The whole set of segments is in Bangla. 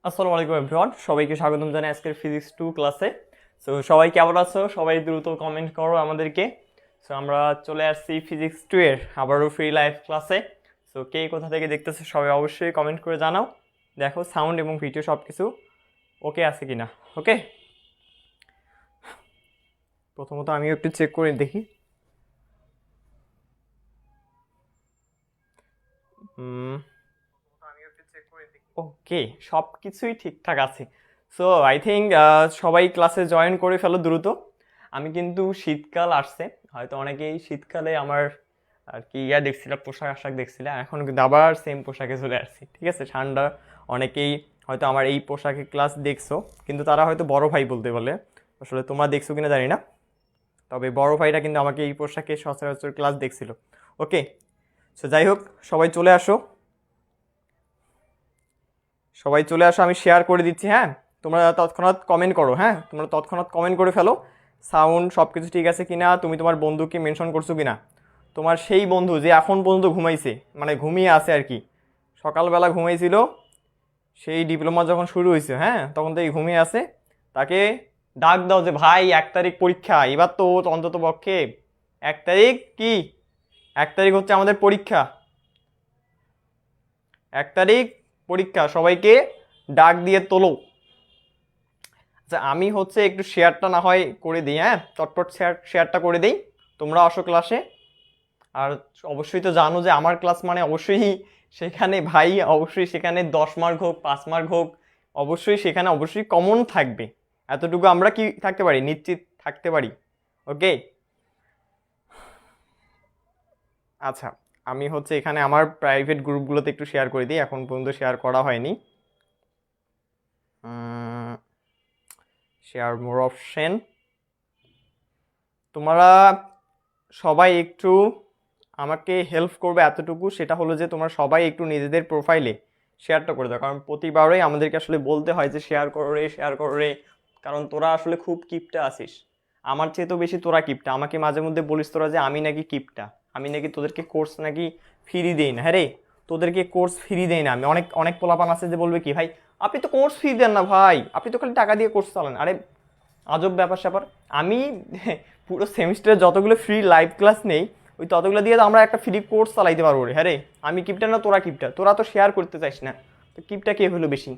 আসসালামু আলাইকুম এভরিওয়ান, সবাইকে স্বাগতম জানাই আজকের ফিজিক্স 2 ক্লাসে। সো সবাই কেমন আছো? সবাই দ্রুত কমেন্ট করো আমাদেরকে। সো আমরা চলে আসছি ফিজিক্স 2 এর আবারও ফ্রি লাইভ ক্লাসে। সো কে কোথা থেকে দেখতেছো সবাই অবশ্যই কমেন্ট করে জানাও। দেখো সাউন্ড এবং ভিডিও সব কিছু ওকে আছে কিনা। ওকে, প্রথমত আমিও একটু চেক করে দেখি। ওকে, সব কিছুই ঠিকঠাক আছে। সো আই থিঙ্ক সবাই ক্লাসে জয়েন করে ফেলো দ্রুত। আমি কিন্তু শীতকাল আসছে, হয়তো অনেকেই শীতকালে আমার আর কি দেখছিলাম, পোশাক আশাক দেখছিলাম, এখন কিন্তু আবার সেম পোশাকে চলে আসছি। ঠিক আছে, ঠান্ডা। অনেকেই হয়তো আমার এই পোশাকে ক্লাস দেখছো, কিন্তু তারা হয়তো বড় ভাই বলতে বলে। আসলে তোমরা দেখছো কিনা জানি না, তবে বড় ভাইটা কিন্তু আমাকে এই পোশাকে সচরাচর ক্লাস দেখছিল। ওকে, সো যাই হোক, সবাই চলে আসো, সবাই চলে আসো, আমি শেয়ার করে দিচ্ছি। হ্যাঁ, তোমরা তৎক্ষণাৎ কমেন্ট করো। হ্যাঁ, তোমরা তৎক্ষণাৎ কমেন্ট করে ফেলো সাউন্ড সব কিছু ঠিক আছে কিনা, তুমি তোমার বন্ধুকে মেনশন করছো কিনা, তোমার সেই বন্ধু যে এখন পর্যন্ত ঘুমাইছে, মানে ঘুমিয়ে আছে আর কি, সকালবেলা ঘুমাইছিল, সেই ডিপ্লোমা যখন শুরু হয়েছে, হ্যাঁ তখন থেকে ঘুমিয়ে আছে, তাকে ডাক দাও যে ভাই 1 তারিখ পরীক্ষা, এবার তো অন্তত পক্ষে 1 তারিখ কি, 1 তারিখ হচ্ছে আমাদের পরীক্ষা, 1 তারিখ পরীক্ষা, সবাইকে ডাক দিয়ে তোলো। আচ্ছা, আমি হচ্ছে একটু শেয়ারটা না হয় করে দিই, হ্যাঁ চটপট শেয়ারটা করে দিই, তোমরা আসো ক্লাসে। আর অবশ্যই তো জানো যে আমার ক্লাস মানে অবশ্যই সেখানে ভাই, অবশ্যই সেখানে 10 মার্ক হোক 5 মার্ক হোক, অবশ্যই সেখানে অবশ্যই কমন থাকবে। এতটুকু আমরা কি থাকতে পারি, নিশ্চিত থাকতে পারি। ওকে, আচ্ছা, আমি হচ্ছে এখানে আমার প্রাইভেট গ্রুপগুলোতে একটু শেয়ার করে দিই, এখন পর্যন্ত শেয়ার করা হয়নি। শেয়ার মোর অপশন, তোমরা সবাই একটু আমাকে হেল্প করবে এতটুকু, সেটা হলো যে তোমরা সবাই একটু নিজেদের প্রোফাইলে শেয়ারটা করে দাও, কারণ প্রতিবারই আমাদেরকে আসলে বলতে হয় যে শেয়ার করো রে, শেয়ার করো রে, কারণ তোরা আসলে খুব কিপটা আছিস, আমার চেয়ে তো বেশি তোরা কিপটা। আমাকে মাঝে মধ্যে বলিস তোরা যে আমি নাকি কিপটা, আমি নাকি তোদেরকে কোর্স নাকি ফ্রি দেই না। হ্যাঁ রে, তোদেরকে কোর্স ফ্রি দেই না আমি। অনেক অনেক পোলাপান আছে যে বলবে কি ভাই আপনি তো কোর্স ফ্রি দেন না ভাই, আপনি তো খালি টাকা দিয়ে কোর্স চালান। আরে আজব ব্যাপার স্যাপার, আমি পুরো সেমিস্টারে যতগুলো ফ্রি লাইভ ক্লাস নেই, ওই ততগুলো দিয়ে তো আমরা একটা ফ্রি কোর্স চালাইতে পারবো রে। হ্যাঁ রে, আমি কিপটা না তোরা কিপটা, তোরা তো শেয়ার করতে চাইস না, তো কিপটা কে হইলো বেশি?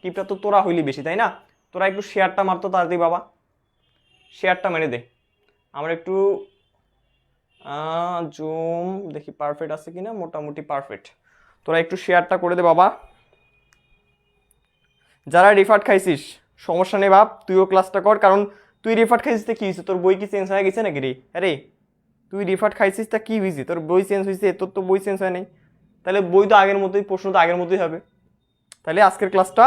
কিপটা তো তোরা হইলি বেশি, তাই না? তোরা একটু শেয়ারটা মারতো তাড়াতাড়ি বাবা, শেয়ারটা মেরে দে। আমরা একটু জুম দেখি পারফেক্ট আছে কিনা, মোটামুটি পারফেক্ট। তোরা একটু শেয়ারটা করে দে বাবা। যারা রিফার্ট খাইছিস সমস্যা নেই বাপ, তুইও ক্লাসটা কর, কারণ তুই রিফার্ট খাইছিস তো কি হয়েছে, তোর বই কি চেঞ্জ হয়ে গেছে নাকি রে? আরে তুই রিফার্ট খাইছিস তা কি হয়েছে, তোর বই চেঞ্জ হয়েছে? তোর তো বই চেঞ্জ হয় নাই, তাহলে বই তো আগের মতোই, প্রশ্ন তো আগের মতোই হবে। তাহলে আজকের ক্লাসটা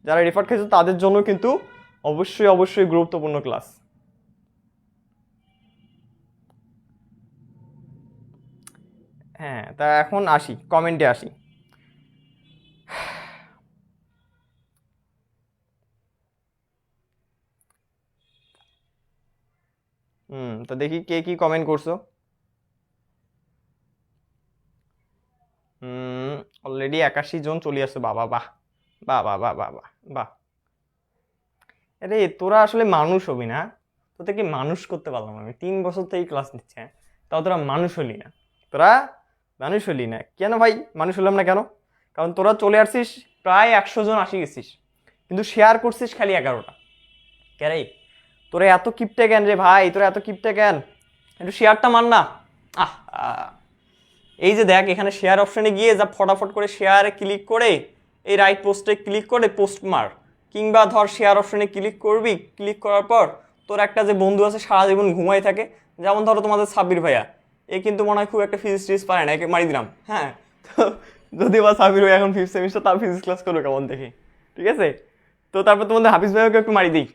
যারা রিফার্ট খাইছে তাদের জন্য কিন্তু অবশ্যই অবশ্যই গুরুত্বপূর্ণ ক্লাস। হ্যাঁ, তা এখন আসি কমেন্টে আসি। তো দেখি কে কি কমেন্ট করছো। অলরেডি 81 জন চলে আসছে, বাবা বাহ, বাহ বাহ বাহ বাহ বাহ বাহ। আরে তোরা আসলে মানুষ হবি না, তোদেরকে মানুষ করতে পারলাম না আমি, 3 বছর থেকে ক্লাস নিচ্ছে, হ্যাঁ তাও তোরা মানুষ হলি না, তোরা মানুষ হলি না কেন ভাই? মানুষ হলাম না কেন? কারণ তোরা চলে আসছিস, প্রায় 100 জন আসি গেছিস, কিন্তু শেয়ার করছিস খালি 11টা। কে তোরা এত কিপটে কেন রে ভাই, তোরা এত কিপটে কেন? একটু শেয়ারটা মার না। আহ আহ। এই যে দেখ, এখানে শেয়ার অপশানে গিয়ে যা ফটাফট করে শেয়ারে ক্লিক করে এই রাইট পোস্টে ক্লিক করে পোস্ট মার, কিংবা ধর শেয়ার অপশানে ক্লিক করবি, ক্লিক করার পর তোর একটা যে বন্ধু আছে সারা জীবন ঘুমাই থাকে, যেমন ধরো তোমাদের সাব্বির ভাইয়া, এ কিন্তু মনে হয় খুব একটা ফিজিক্স টিজিক্স পারে না, একে মারি দিলাম। হ্যাঁ, তো যদি বা সাব্বির ভাই এখন 5th সেমিস্টার, তার ফিজিক্স ক্লাস করবে কেমন দেখি। ঠিক আছে, তো তারপর তোমাদের হাফিজ ভাইয়াকে একটু মারি দিই।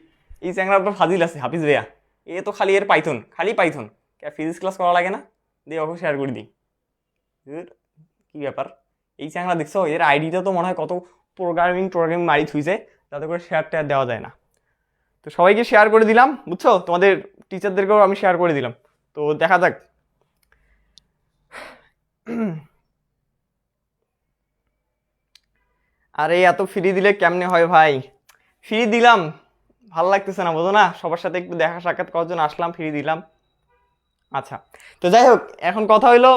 এই চ্যাংরা আপনার ফাজিল আছে হাফিজ ভাইয়া, এ তো খালি এর পাইথন, খালি পাইথন, ফিজিক্স ক্লাস করা লাগে না, দিয়ে ওকে শেয়ার করে দিই। কি ব্যাপার, এই চ্যাংলা দেখছো, এর আইডিটা তো মনে হয় কত প্রোগ্রামিং টোগ্রামিং মারি থুইছে, যাতে করে শেয়ার টেয়ার দেওয়া যায় না। তো সবাইকে শেয়ার করে দিলাম, বুঝছো, তোমাদের টিচারদেরকেও আমি শেয়ার করে দিলাম। তো দেখা যাক। আরে এত ফ্রি দিলে কেমনে হয় ভাই? ফ্রি দিলাম, ভাল লাগতেছে না, বোঝো না? সবার সাথে একটু দেখা সাক্ষাৎ করার জন্য আসলাম, ফ্রি দিলাম। আচ্ছা, তো যাই হোক, এখন কথা হইলো,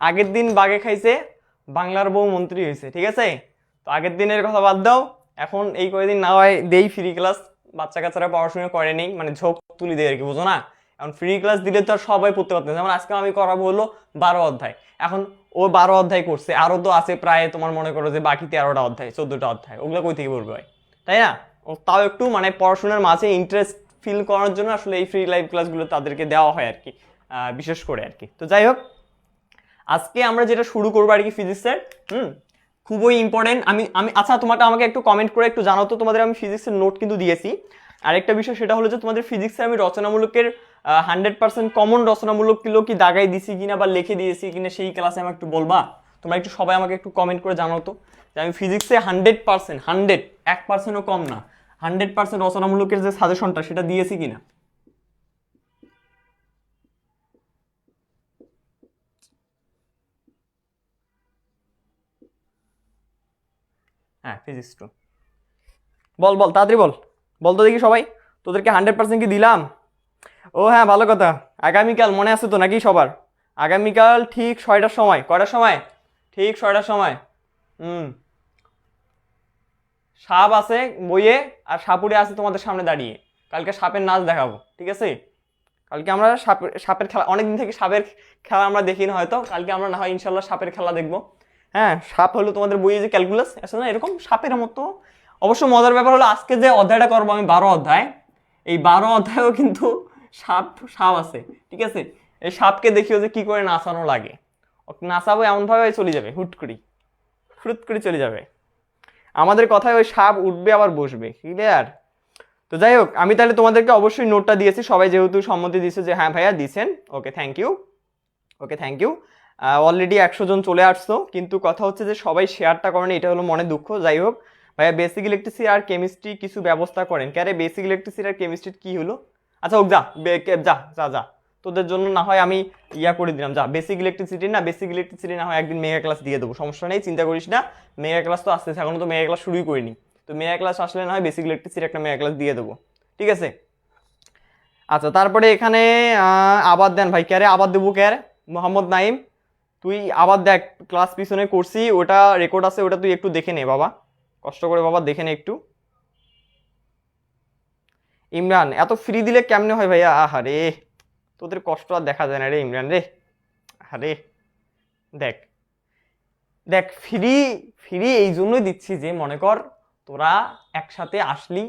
আগের দিন বাগে খাইছে, বাংলার বউ মন্ত্রী হয়েছে, ঠিক আছে? তো আগের দিনের কথা বাদ দাও, এখন এই কয়েকদিন না হয় দেই ফ্রি ক্লাস। বাচ্চা কাচ্চারা পড়াশোনা করে নেই, মানে ঝোঁক তুলি দেয় আর কি, বুঝো না? এখন ফ্রি ক্লাস দিলে তো আর সবাই পড়তে পারতেছে। যেমন আজকে আমি করাবো হলো 12 অধ্যায়। এখন ও 12 অধ্যায় করছে, আরো তো আছে প্রায়, তোমার মনে করো যে বাকি 13টা অধ্যায় 14টা অধ্যায়, ওগুলো কই থেকে পড়বে ভাই? তাই না? ও তাও একটু মানে পড়াশোনার মাঝে ইন্টারেস্ট ফিল করার জন্য আসলে এই ফ্রি লাইভ ক্লাসগুলো তাদেরকে দেওয়া হয় আর কি, বিশেষ করে আর কি। তো যাই হোক, আজকে আমরা যেটা শুরু করবো আর কি ফিজিক্সের, খুবই ইম্পর্টেন্ট। আমি আমি আচ্ছা, তোমাকে আমাকে একটু কমেন্ট করে একটু জানাও তো, তোমাদের আমি ফিজিক্সের নোট কিন্তু দিয়েছি। আরেকটা বিষয় সেটা হলো যে তোমাদের ফিজিক্সে আমি রচনামূলকের 100% কমন রচনামূলক কিলো কি দাগাই দিছি কিনা বা লিখে দিয়েছি কিনা, সেই ক্লাসে আমাকে একটু বলবা। তোমরা একটু সবাই আমাকে একটু কমেন্ট করে জানাও তো যে আমি ফিজিক্সে 100%, 1%ও কম না, 100% রচনামূলকের যে সাজেশনটা সেটা দিয়েছি কিনা। হ্যাঁ, ফিজিক্স টু। বল বল, তাড়াতাড়ি বল, বল তো দেখি সবাই, তোদেরকে 100% কি দিলাম? ও হ্যাঁ, ভালো কথা। আগামীকাল মনে আছে তো নাকি সবার? আগামীকাল ঠিক 6টার সময়। কয়টার সময়? ঠিক 6টার সময়। হুম। সাপ আছে বইয়ে, আর সাপুড়ে আছে তোমাদের সামনে দাঁড়িয়ে। কালকে সাপের নাচ দেখাবো, ঠিক আছে? কালকে আমরা সাপের খেলা, অনেকদিন থেকে সাপের খেলা আমরা দেখি না, হয়তো কালকে আমরা না হয় ইনশাল্লাহ সাপের খেলা দেখবো। হ্যাঁ, সাপ হলো তোমাদের বইয়ে যে ক্যালকুলাস আছে না, এরকম সাপের মতো। অবশ্য মজার ব্যাপার হলো আজকে যে অধ্যায়টা করবো আমি, 12 অধ্যায়, এই 12 অধ্যায়ও কিন্তু সাপ সাপ আছে, ঠিক আছে? এই সাপকে দেখিও যে কি করে নাচানো লাগে। নাচাবো এমনভাবে চলে যাবে, হুট করি হুট করে চলে যাবে। আমাদের কথায় ওই সাপ উঠবে আবার বসবে, ক্লিয়ার? তো যাই হোক, আমি তাহলে তোমাদেরকে অবশ্যই নোটটা দিয়েছি, সবাই যেহেতু সম্মতি দিয়েছে যে হ্যাঁ ভাইয়া দিছেন, okay thank you. Okay thank you. Already 100 জন চলে আসছো, কিন্তু কথা হচ্ছে যে সবাই শেয়ারটা করেন, এটা হলো মনে দুঃখ। যাই হোক ভাইয়া, বেসিক ইলেকট্রিসিটি আর কেমিস্ট্রি কিছু ব্যবস্থা করেন। ক্যারে বেসিক ইলেকট্রিসিটি আর কেমিস্ট্রির কি হলো? আচ্ছা হোক, যা যা যা যা, তোদের জন্য না হয় আমি ইয়া করে দিলাম, যা। বেসিক ইলেকট্রিসিটি না হয় একদিন মেগা ক্লাস দিয়ে দেবো, সমস্যা নেই, চিন্তা করিস না। মেগা ক্লাস তো আসতেছে, এখনো তো মেগা ক্লাস শুরুই করিনি। তো মেগা ক্লাস আসলে না হয় বেসিক ইলেকট্রিসিটি একটা মেগা ক্লাস দিয়ে দেবো, ঠিক আছে? আচ্ছা, তারপরে এখানে আবার দেন ভাই, ক্যারে আবার দেবো, ক্যারে মোহাম্মদ নাইম, তুই আবার দেখ, ক্লাস পিছনে করছি, ওটা রেকর্ড আছে, ওটা তুই একটু দেখে নে বাবা, কষ্ট করে বাবা দেখে নে একটু। ইমরান, এত ফ্রি দিলে কেমনে হয় ভাইয়া? আহারে, তোদের কষ্ট আর দেখা যায় না রে ইমরান রে। আরে দেখ দেখ, ফ্রি ফ্রি এই জন্যই দিচ্ছি যে মনে কর তোরা একসাথে আসলি,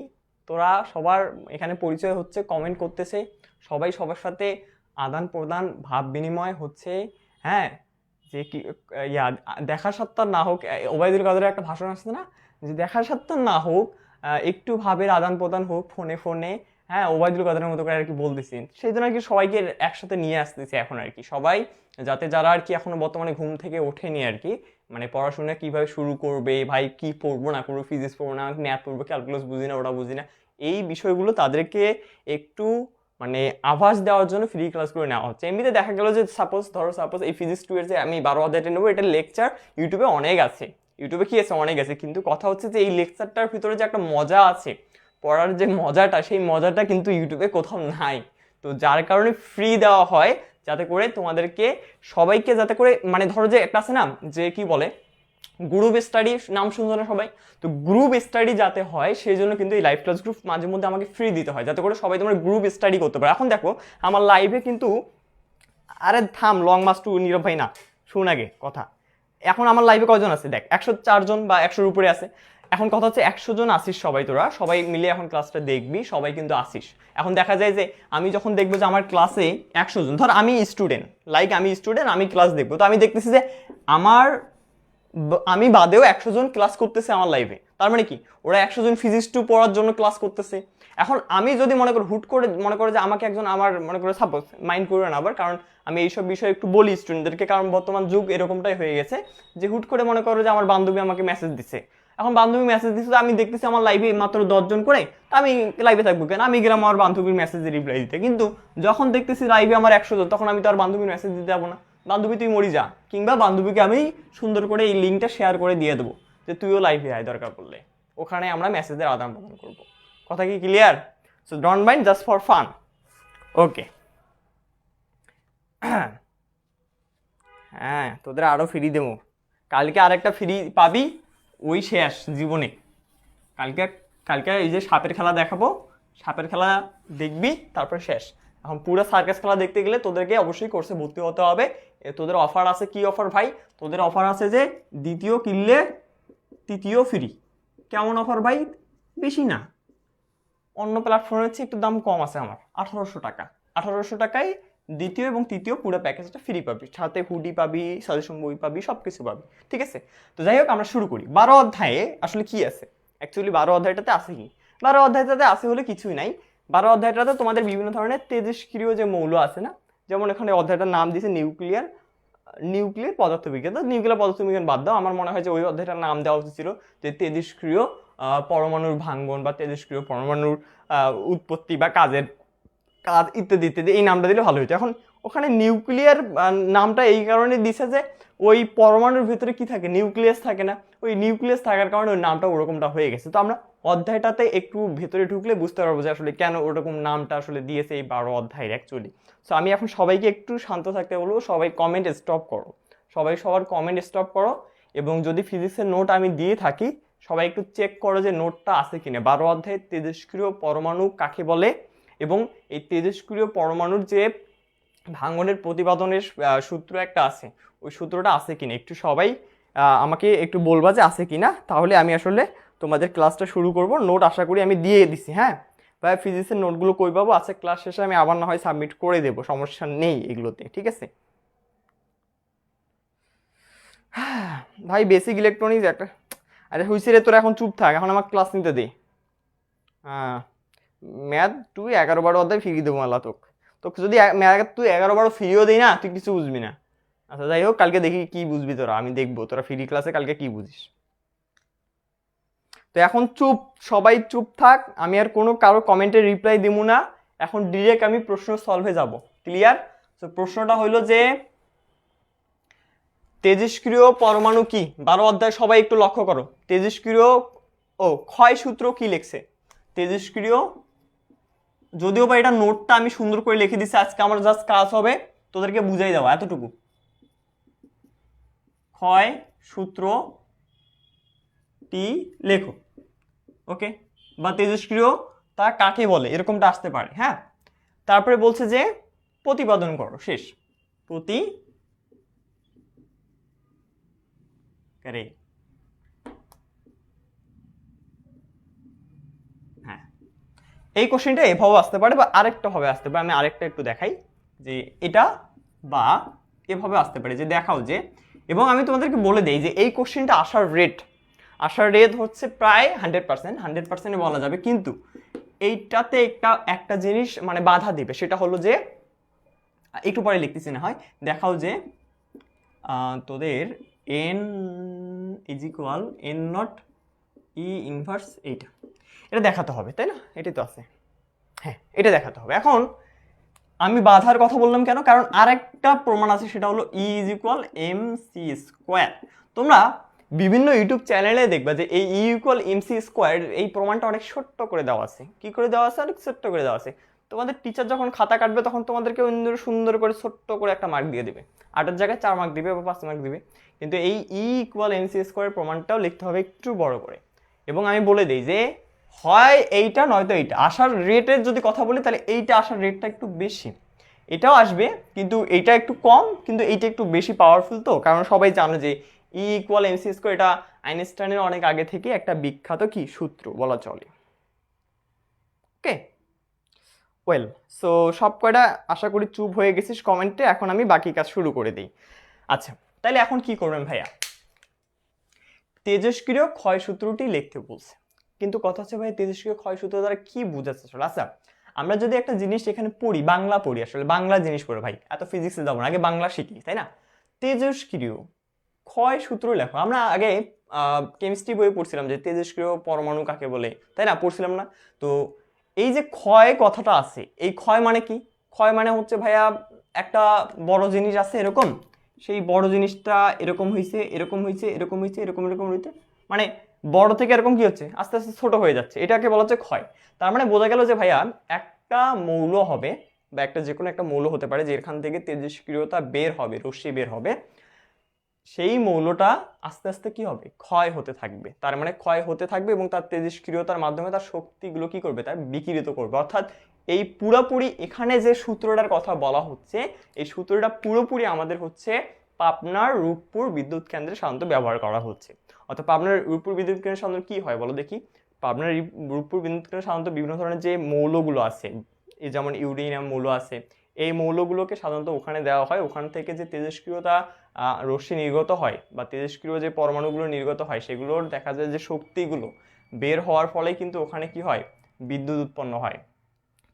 তোরা সবার এখানে পরিচয় হচ্ছে, কমেন্ট করতেছে, সবাই সবার সাথে আদান প্রদান ভাব বিনিময় হচ্ছে। হ্যাঁ, যে কি ইয়া, দেখার সাত্তার না হোক, ওবায়দুল কাদেরের একটা ভাষণ আসছে না, যে দেখার সাত্তার না হোক, একটু ভাবের আদান প্রদান হোক ফোনে ফোনে। হ্যাঁ, ওবায়দুল কাদেরের মতো করে আর কি বলতেছি, সেই জন্য আর কি সবাইকে একসাথে নিয়ে আসতেছি এখন আর কি, সবাই যাতে যারা আর কি এখনো বর্তমানে ঘুম থেকে ওঠেনি আর কি, মানে পড়াশোনা কিভাবে শুরু করবে, ভাই কি পড়বো না পড়বো, ফিজিক্স পড়বো না ম্যাথ পড়বো, ক্যালকুলাস বুঝি না, ওটা বুঝি না, এই বিষয়গুলো তাদেরকে একটু মানে আভাস দেওয়ার জন্য ফ্রি ক্লাসগুলো নেওয়া হচ্ছে। এমনিতে দেখা গেল যে সাপোজ এই ফিজিক্স 2 এর যে আমি 12 অধ্যায়টা নেবো, এটার লেকচার ইউটিউবে অনেক আছে, ইউটিউবে কি আছে, অনেক আছে, কিন্তু কথা হচ্ছে যে এই লেকচারটার ভিতরে যে একটা মজা আছে, পড়ার যে মজাটা, সেই মজাটা কিন্তু ইউটিউবে কোথাও নাই। তো যার কারণে ফ্রি দেওয়া হয়, যাতে করে তোমাদেরকে সবাইকে, যাতে করে মানে ধরো যে একটা আছে না যে কি বলে গ্রুপ স্টাডি, নাম শুনছো না সবাই? তো গ্রুপ স্টাডি যাতে হয় সেই জন্য কিন্তু এই লাইভ ক্লাস গ্রুপ মাঝে মধ্যে আমাকে ফ্রি দিতে হয়, যাতে করে সবাই তোমার গ্রুপ স্টাডি করতে পারে। এখন দেখো আমার লাইভে কিন্তু, আরে থাম, লং মাস টু নীরব ভাই না, শুন আগে কথা। এখন আমার লাইভে কয়জন আছে দেখ, 104 জন বা 100-র উপরে আছে। এখন কথা হচ্ছে 100 জন আসিস সবাই, তোরা সবাই মিলে এখন ক্লাসটা দেখবি, সবাই কিন্তু আসিস। এখন দেখা যায় যে আমি যখন দেখবো যে আমার ক্লাসে 100 জন, ধর আমি স্টুডেন্ট, আমি স্টুডেন্ট, আমি ক্লাস দেখবো, তো আমি দেখতেছি যে আমার আমি বাদেও 100 জন ক্লাস করতেছে আমার লাইভে, তার মানে কি ওরা 100 জন ফিজিক্স 2 পড়ার জন্য ক্লাস করতেছে। এখন আমি যদি মনে করি হুট করে মনে করে যে আমাকে একজন, আমার মনে করে সাপোজ, মাইন্ড করবে না আবার, কারণ আমি এইসব বিষয়ে একটু বলি স্টুডেন্টদেরকে, কারণ বর্তমান যুগ এরকমটাই হয়ে গেছে যে হুট করে মনে করো যে আমার বান্ধবী আমাকে মেসেজ দিছে, এখন বান্ধবী মেসেজ দিচ্ছে, আমি দেখতেছি আমার লাইভে মাত্র 10 জন করে, আমি লাইভে থাকবো কেন, আমি গেলাম আমার বান্ধবীর মেসেজে রিপ্লাই দিতে। কিন্তু যখন দেখতেছি লাইভে আমার 100 জন, তখন আমি তো আর বান্ধবীর মেসেজ দিতে যাবো না, বান্ধবী তুই মরি যা, কিংবা বান্ধবীকে আমি সুন্দর করে এই লিঙ্কটা শেয়ার করে দিয়ে দেবো, যে তুইও লাইভে আয় দরকার পড়লে, ওখানে আমরা মেসেজের আদান প্রদান করবো। কথা কি clear? So don't mind, just for fun. Okay, হ্যাঁ তোদের আরও ফ্রি দেবো, কালকে আরেকটা ফ্রি পাবি, ওই শেষ জীবনে। কালকে কালকে এই যে সাপের খেলা দেখাবো, সাপের খেলা দেখবি তারপরে শেষ। এখন পুরো সার্কাস খেলা দেখতে গেলে তোদেরকে অবশ্যই কোর্সে ভর্তি হতে হবে। তোদের অফার আছে, কি অফার ভাই? তোদের অফার আছে যে দ্বিতীয় কিনলে তৃতীয় ফ্রি। কেমন অফার ভাই? বেশি না, অন্য প্ল্যাটফর্মের চেয়ে একটু দাম কম আছে আমার, 1800 টাকা। 1800 টাকায় দ্বিতীয় এবং তৃতীয় পুরো প্যাকেজটা ফ্রি পাবি, সাথে হুডি পাবি, সাজেশন বই পাবি, সব কিছু পাবি। ঠিক আছে, তো যাই হোক আমরা শুরু করি। 12 অধ্যায়ে আসলে কি আছে? অ্যাকচুয়ালি 12 অধ্যায়টাতে আছে কি? 12 অধ্যায়টাতে আছে হলে কিছুই নাই। 12 অধ্যায়টাতে তোমাদের বিভিন্ন ধরনের তেজস্ক্রিয় যে মৌল আছে না, যেমন এখানে অধ্যায়টার নাম দিয়েছে নিউক্লিয়ার পদার্থবিজ্ঞান। তো নিউক্লিয়ার পদার্থবিজ্ঞান বাদ দাও, আমার মনে হয় যে ওই অধ্যায়টার নাম দেওয়া উচিত ছিল যে তেজস্ক্রিয় পরমাণুর ভাঙ্গন বা তেজস্ক্রিয় পরমাণুর উৎপত্তি বা কাজ ইত্যাদি ইত্যাদি, এই নামটা দিলে ভালো হতো। এখন ওখানে নিউক্লিয়ার নামটা এই কারণে দিছে যে ওই পরমাণুর ভিতরে কি থাকে? নিউক্লিয়াস থাকে না? ওই নিউক্লিয়াস থাকার কারণে ওই নামটা ওরকমটা হয়ে গেছে। তো আমরা অধ্যায়টাতে একটু ভেতরে ঢুকলে বুঝতে পারবো যে আসলে কেন ওরকম নামটা আসলে দিয়েছে এই 12 অধ্যায়ের অ্যাকচুয়ালি। সো আমি এখন সবাইকে একটু শান্ত থাকতে বলবো, সবাই কমেন্ট স্টপ করো, সবাই সবার কমেন্ট স্টপ করো। এবং যদি ফিজিক্সের নোট আমি দিয়ে থাকি, সবাই একটু চেক করো যে নোটটা আছে কিনা। 12 অধ্যায়ে তেজস্ক্রিয় পরমাণু কাকে বলে এবং এই তেজস্ক্রিয় পরমাণুর যে ভাঙনের প্রতিপাদনের সূত্র একটা আছে, ওই সূত্রটা আছে কিনা একটু সবাই আমাকে একটু বলবা যে আছে কিনা, তাহলে আমি আসলে তোমাদের ক্লাসটা শুরু করব। নোট আশা করি আমি দিয়ে দিছি। হ্যাঁ ভাই, ফিজিক্সের নোটগুলো কই পাবো? আজকে ক্লাস শেষে আমি আবার না হয় সাবমিট করে দেবো, সমস্যা নেই এগুলোতে। ঠিক আছে ভাই, বেসিক ইলেকট্রনিক্স একটা, আরে হইছে রে, তোরা এখন চুপ থাক, এখন আমার ক্লাস নিতে দে। হ্যাঁ, ম্যাথ তুই 11-12 অধ্যায় ফিরিয়ে দেবো আল্লাহ তোকে। তোকে যদি ম্যাথ তুই 11-12 ফিরিয়েও দিই না, তুই কিছু বুঝবি না। আচ্ছা যাই হোক, কালকে দেখি কি বুঝবি তোরা, আমি দেখবো তোরা ফ্রি ক্লাসে কালকে কি বুঝিস। তো এখন চুপ, সবাই চুপ থাক, আমি আর কোনো কারো কমেন্টের রিপ্লাই দিব না। এখন ডিরেক্ট আমি প্রশ্ন সলভে যাব। ক্লিয়ার? তো প্রশ্নটা হইলো যে তেজস্ক্রিয় পরমাণু কি? 12 অধ্যায় সবাই একটু লক্ষ্য করো। তেজস্ক্রিয় ক্ষয় সূত্র কি লিখছে? তেজস্ক্রিয়, যদিও বা এটা নোটটা আমি সুন্দর করে লিখে দিচ্ছি, আজকে আমার জাস্ট কাজ হবে তোদেরকে বুঝাই দেওয়া এতটুকু। ক্ষয় সূত্রটি লেখো, ওকে? বা তেজস্ক্রিয় তা কাকে বলে, এরকমটা আসতে পারে। হ্যাঁ, তারপরে বলছে যে প্রতিপাদন করো, শেষ। হ্যাঁ, এই কোশ্চেনটা এভাবে আসতে পারে বা আরেকটা ভাবে আসতে পারে। আমি আরেকটা একটু দেখাই যে এটা বা এভাবে আসতে পারে যে দেখাও যে, এবং আমি তোমাদেরকে বলে দেই যে এই কোশ্চেনটা আসার রেট হচ্ছে প্রায় 100%, বলা যাবে। কিন্তু এইটাতে একটা জিনিস মানে বাধা দিবে, সেটা হলো যে একটু পরে লিখতেছি না হয়, দেখাও যে তোদের n = n0 e ইনভার্স এটা দেখাতে হবে, তাই না? এটাই তো আছে, হ্যাঁ এটা দেখাতে হবে। এখন আমি বাধার কথা বললাম কেন? কারণ আরেকটা প্রমাণ আছে, সেটা হলো E = mc²। তোমরা বিভিন্ন ইউটিউব চ্যানেলে দেখবা যে এই E = mc² এই প্রমাণটা অনেক ছোট্ট করে দেওয়া আছে। কি করে দেওয়া আছে? অনেক ছোট্ট করে দেওয়া আছে। তোমাদের টিচার যখন খাতা কাটবে তখন তোমাদেরকে সুন্দর করে ছোট্ট করে একটা মার্ক দিয়ে দিবে, 8-এর জায়গায় 4 মার্ক দিবে বা 5 মার্ক দিবে। কিন্তু এই E = mc² প্রমাণটাও লিখতে হবে একটু বড় করে। এবং আমি বলে দিই যে হয় এইটা নয়তো এইটা। আসার রেটের যদি কথা বলি তাহলে এইটা আসার রেটটা একটু বেশি, এটাও আসবে কিন্তু এইটা একটু কম, কিন্তু এইটা একটু বেশি পাওয়ারফুল। তো কারণ সবাই জানো যে E = mc², এটা আইনস্টাইনের অনেক আগে থেকে একটা বিখ্যাত কি সূত্র বলা চলে। ওকে, ওয়েল, সো সব কয়টা আশা করি চুপ হয়ে গেছিস কমেন্টে। এখন আমি বাকি কাজ শুরু করে দিই। আচ্ছা, তাহলে এখন কি করবেন ভাইয়া? তেজস্ক্রিয় ক্ষয় সূত্রটি লিখতে বলছে, কিন্তু কথা হচ্ছে ভাই তেজস্ক্রিয় ক্ষয় সূত্র দ্বারা কি বোঝাচ্ছে আসলে? আচ্ছা, আমরা যদি একটা জিনিস এখানে পড়ি, বাংলা পড়ি, আসলে বাংলা জিনিস পড়ে ভাই, এত ফিজিক্সে যাবো না, আগে বাংলা শিখি, তাই না? তেজস্ক্রিয় ক্ষয় সূত্র লেখো। আমরা আগে কেমিস্ট্রি বইয়ে পড়ছিলাম যে তেজস্ক্রিয় পরমাণু কাকে বলে, তাই না? পড়ছিলাম না? তো এই যে ক্ষয় কথাটা আছে, এই ক্ষয় মানে কি? ক্ষয় মানে হচ্ছে ভাইয়া একটা বড় জিনিস আছে এরকম, সেই বড় জিনিসটা এরকম হয়েছে, এরকম হয়েছে, এরকম হয়েছে, এরকম এরকম হইতে মানে বড় থেকে এরকম কি হচ্ছে, আস্তে আস্তে ছোট হয়ে যাচ্ছে, এটাকে বলা হচ্ছে ক্ষয়। তার মানে বোঝা গেল যে ভাইয়া একটা মৌল হবে বা একটা যে কোনো একটা মৌল হতে পারে যেখান থেকে তেজস্ক্রিয়তা বের হবে, রশ্মি বের হবে, সেই মৌলটা আস্তে আস্তে কি হবে, ক্ষয় হতে থাকবে। তার মানে ক্ষয় হতে থাকবে এবং তার তেজস্ক্রিয়তার মাধ্যমে তার শক্তিগুলো কি করবে, তার বিকিরিত করবে। অর্থাৎ এই পুরোপুরি এখানে যে সূত্রটার কথা বলা হচ্ছে, এই সূত্রটা পুরোপুরি আমাদের হচ্ছে পাবনার রূপপুর বিদ্যুৎ কেন্দ্রে সাধারণত ব্যবহার করা হচ্ছে। অর্থাৎ পাবনার রূপপুর বিদ্যুৎ কেন্দ্রে সাধারণত কি হয় বলো দেখি। পাবনার রূপপুর বিদ্যুৎ কেন্দ্রে সাধারণত বিভিন্ন ধরনের যে মৌলগুলো আছে, এই যেমন ইউরেনিয়াম মৌল আছে, এই মৌলগুলোকে সাধারণত ওখানে দেওয়া হয়। ওখান থেকে যে তেজস্ক্রিয়তা রশ্মি নির্গত হয় বা তেজস্ক্রিয় যে পরমাণুগুলো নির্গত হয়, সেগুলোর দেখা যায় যে শক্তিগুলো বের হওয়ার ফলে কিন্তু ওখানে কি হয়, বিদ্যুৎ উৎপন্ন হয়।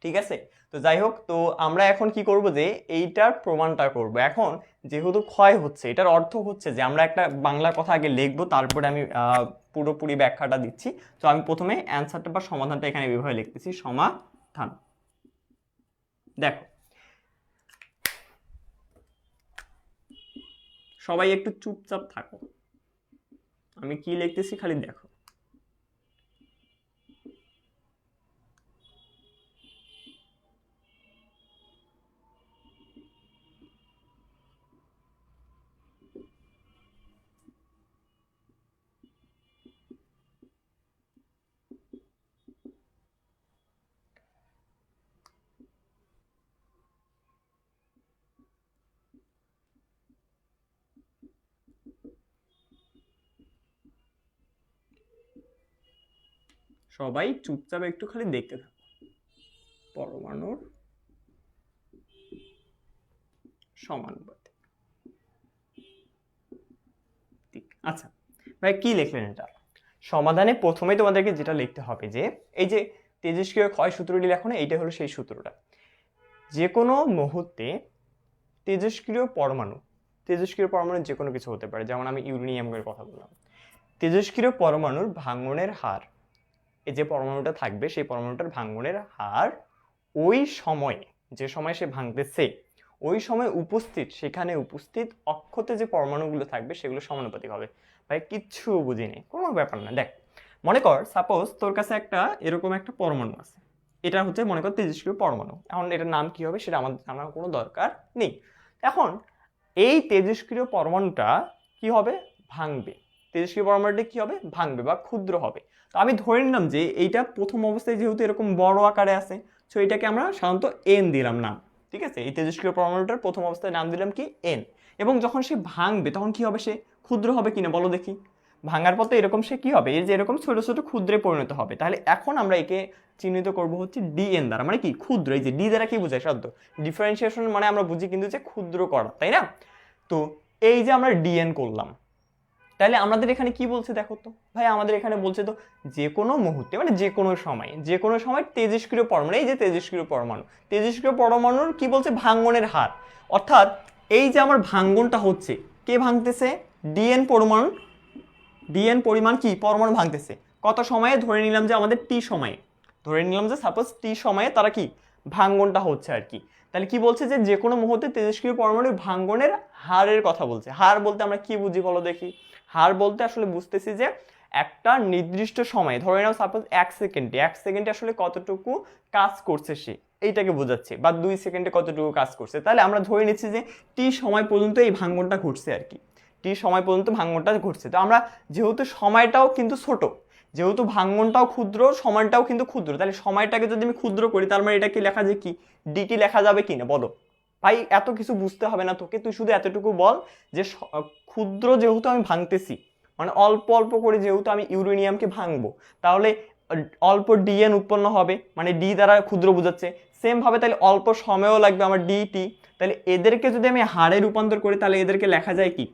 ঠিক আছে, তো যাই হোক, তো আমরা এখন কি করব যে এইটার প্রমাণটা করব। এখন যেহেতু ক্ষয় হচ্ছে, এটার অর্থ হচ্ছে যে আমরা একটা বাংলা কথা আগে লিখবো, তারপরে আমি পুরোপুরি ব্যাখ্যাটা দিচ্ছি। তো আমি প্রথমে অ্যান্সারটা বা সমাধানটা এখানে এভাবে লিখতেছি, সমাধান। দেখো সবাই একটু চুপচাপ থাকো, আমি কি লিখতেছি খালি দেখো। সবাই চুপচাপ একটু খালি দেখতে থাকো। পরমাণুর সমানুপাতিক। আচ্ছা ভাই, কি লিখলেন এটা? সমাধানে প্রথমেই তোমাদেরকে যেটা লিখতে হবে যে এই যে তেজস্ক্রিয় ক্ষয় সূত্রটি লেখো না, এইটা হলো সেই সূত্রটা। যে কোনো মুহূর্তে তেজস্ক্রিয় পরমাণু, তেজস্ক্রিয় পরমাণু যে কোনো কিছু হতে পারে, যেমন আমি ইউরেনিয়ামের কথা বললাম, তেজস্ক্রিয় পরমাণুর ভাঙনের হার, এই যে পরমাণুটা থাকবে সেই পরমাণুটার ভাঙনের হার ওই সময়ে, যে সময় সে ভাঙতেছে ওই সময় উপস্থিত, সেখানে উপস্থিত অক্ষতে যে পরমাণুগুলো থাকবে সেগুলো সমানুপাতিক হবে। ভাই কিচ্ছু বুঝিনি, কোনো ব্যাপার না। দেখ, মনে কর সাপোজ তোর কাছে একটা এরকম একটা পরমাণু আছে, এটা হচ্ছে মনে কর তেজস্ক্রিয় পরমাণু। এখন এটার নাম কি হবে সেটা আমাদের জানার কোনো দরকার নেই। এখন এই তেজস্ক্রিয় পরমাণুটা কি হবে, ভাঙবে। তেজস্ক্রিয় পরমাণুটা কি হবে, ভাঙবে বা ক্ষুদ্র হবে। তো আমি ধরে নিলাম যে এইটা প্রথম অবস্থায় যেহেতু এরকম বড় আকারে আছে, সো এটাকে আমরা সাধারণত এন দিলাম নাম। ঠিক আছে, এই তেজস্ক্রিয় পরমাণুটার প্রথম অবস্থায় নাম দিলাম কি, এন। এবং যখন সে ভাঙবে তখন কি হবে, সে ক্ষুদ্র হবে কিনা বলো দেখি। ভাঙার পর তো এরকম সে কি হবে, এই যে এরকম ছোট ছোট ক্ষুদ্রে পরিণত হবে। তাহলে এখন আমরা একে চিহ্নিত করব হচ্ছে ডিএন দ্বারা, মানে কি ক্ষুদ্র। এই যে ডি দ্বারা কি বোঝায় শব্দ, ডিফারেন্সিয়েশন মানে আমরা বুঝি কিন্তু যে ক্ষুদ্র করা, তাই না? তো এই যে আমরা ডিএন করলাম, তাহলে আমাদের এখানে কি বলছে দেখো তো ভাই, আমাদের এখানে বলছে তো যে কোনো মুহূর্তে, মানে যে কোনো সময়, যে কোনো সময় তেজস্ক্রিয় পরমাণু, এই যে তেজস্ক্রিয় পরমাণু, তেজস্ক্রিয় পরমাণুর কি বলছে, ভাঙ্গনের হার। অর্থাৎ এই যে আমার ভাঙ্গনটা হচ্ছে, কে ভাঙতেছে, ডিএন পরমাণু, ডিএন পরিমাণ কি পরমাণু ভাঙতেছে। কত সময়ে, ধরে নিলাম যে আমাদের টি সময়ে, ধরে নিলাম যে সাপোজ টি সময়ে তারা কি ভাঙ্গনটা হচ্ছে আর কি। তাহলে কি বলছে যে যে কোনো মুহূর্তে তেজস্ক্রিয় পরমাণুর ভাঙ্গনের হারের কথা বলছে। হার বলতে আমরা কি বুঝি বলো দেখি। হার বলতে আসলে বুঝতেছি যে একটা নির্দিষ্ট সময়ে, ধরে নাও সাপোজ 1 সেকেন্ডে, 1 সেকেন্ডে আসলে কতটুকু কাজ করছে সে, এইটাকে বোঝাচ্ছে। বা 2 সেকেন্ডে কতটুকু কাজ করছে। তাহলে আমরা ধরে নিচ্ছি যে টি সময় পর্যন্ত এই ভাঙ্গনটা ঘটছে আর কি, টি সময় পর্যন্ত ভাঙ্গনটা ঘটছে। তো আমরা যেহেতু সময়টাও কিন্তু ছোট, যেহেতু ভাঙ্গনটাও ক্ষুদ্র, সময়টাও কিন্তু ক্ষুদ্র, তাহলে সময়টাকে যদি আমি ক্ষুদ্র করি তার মানে এটাকে লেখা যায় কি, ডিটি লেখা যাবে কি না বলো। ভাই এত কিছু বুঝতে হবে না তোকে, তুই শুধু এতটুকু বল যে ক্ষুদ্র যেহেতু আমি ভাঙতেছি, মানে অল্প অল্প করে যেহেতু আমি ইউরেনিয়ামকে ভাঙবো, তাহলে অল্প ডিএন উৎপন্ন হবে, মানে ডি দ্বারা ক্ষুদ্র বোঝাচ্ছে। সেম ভাবে তাহলে অল্প সময়ও লাগবে আমার ডিটি। তাহলে এদেরকে যদি আমি হারে রূপান্তর করি তাহলে এদেরকে লেখা যায় কি,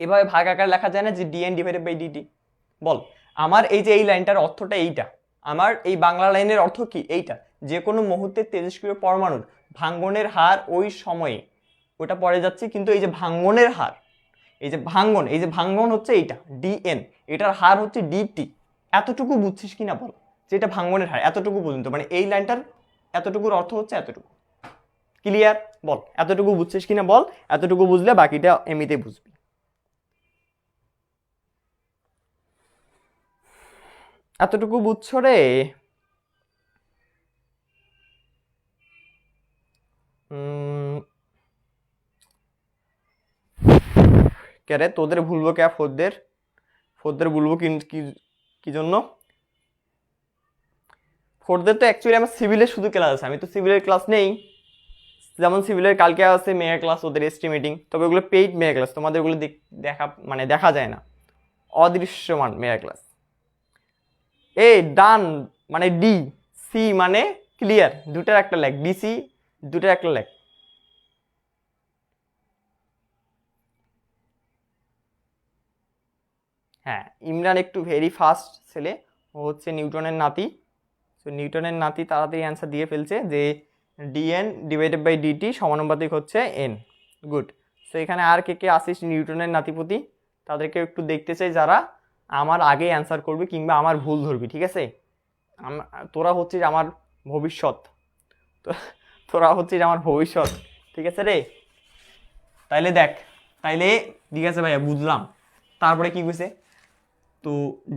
এভাবে ভাগ আকার লেখা যায় না, যে ডিএন ডিভাইডেড বাই ডিটি। বল, আমার এই যে এই লাইনটার অর্থটা এইটা, আমার এই বাংলা লাইনের অর্থ কি এইটা, যে কোনো মুহূর্তে তেজস্ক্রিয় পরমাণুর ভাঙ্গনের হার ওই সময়ে, ওটা পরে যাচ্ছে, কিন্তু এই যে ভাঙ্গনের হার, এই যে ভাঙ্গন, এই যে ভাঙ্গন হচ্ছে এইটা ডিএন, এটার হার হচ্ছে ডিটি। এতটুকু বুঝছিস কিনা বল, যে এটা ভাঙ্গনের হার এতটুকু পর্যন্ত, মানে এই লাইনটার এতটুকুর অর্থ হচ্ছে এতটুকু। ক্লিয়ার? বল এতটুকু বুঝছিস কিনা বল, এতটুকু বুঝলে বাকিটা এমনিতে বুঝবি। এতটুকু বুঝছো রে? কে রে, তোদের ভুলবো কে? ফোরদের ফোরদের ভুলবো কি কি কি জন্য? ফোরদের তো অ্যাকচুয়ালি আমার সিভিলের শুধু ক্লাস আছে, আমি তো সিভিলের ক্লাস নেই। যেমন সিভিলের কালকে আছে মেগা ক্লাস, ওদের এস্টিমেটিং, তবে ওগুলো পেইড মেগা ক্লাস, তোমাদের ওগুলো দেখা মানে দেখা যায় না, অদৃশ্যমান মেগা ক্লাস। এ ডান মানে ডি, সি মানে ক্লিয়ার, দুটার একটা লেখ, ডিসি দুটার একটা লেখ। হ্যাঁ, ইমরান একটু ভেরি ফাস্ট ছেলে, ও হচ্ছে নিউটনের নাতি। তো নিউটনের নাতি তাড়াতাড়ি অ্যান্সার দিয়ে ফেলছে যে ডিএন ডিভাইডেড বাই ডিটি সমানুপাতিক হচ্ছে এন। গুড। সো এখানে আর কে কে আসিস নিউটনের নাতিপতি, তাদেরকে একটু দেখতে চাই যারা আমার আগে অ্যান্সার করবে কিংবা আমার ভুল ধরবি, ঠিক আছে? তোরা হচ্ছিস আমার ভবিষ্যৎ, তোরা হচ্ছিস আমার ভবিষ্যৎ, ঠিক আছে রে? তাইলে দেখ, তাইলে ঠিক আছে ভাইয়া, বুঝলাম। তারপরে কি কইছে? তো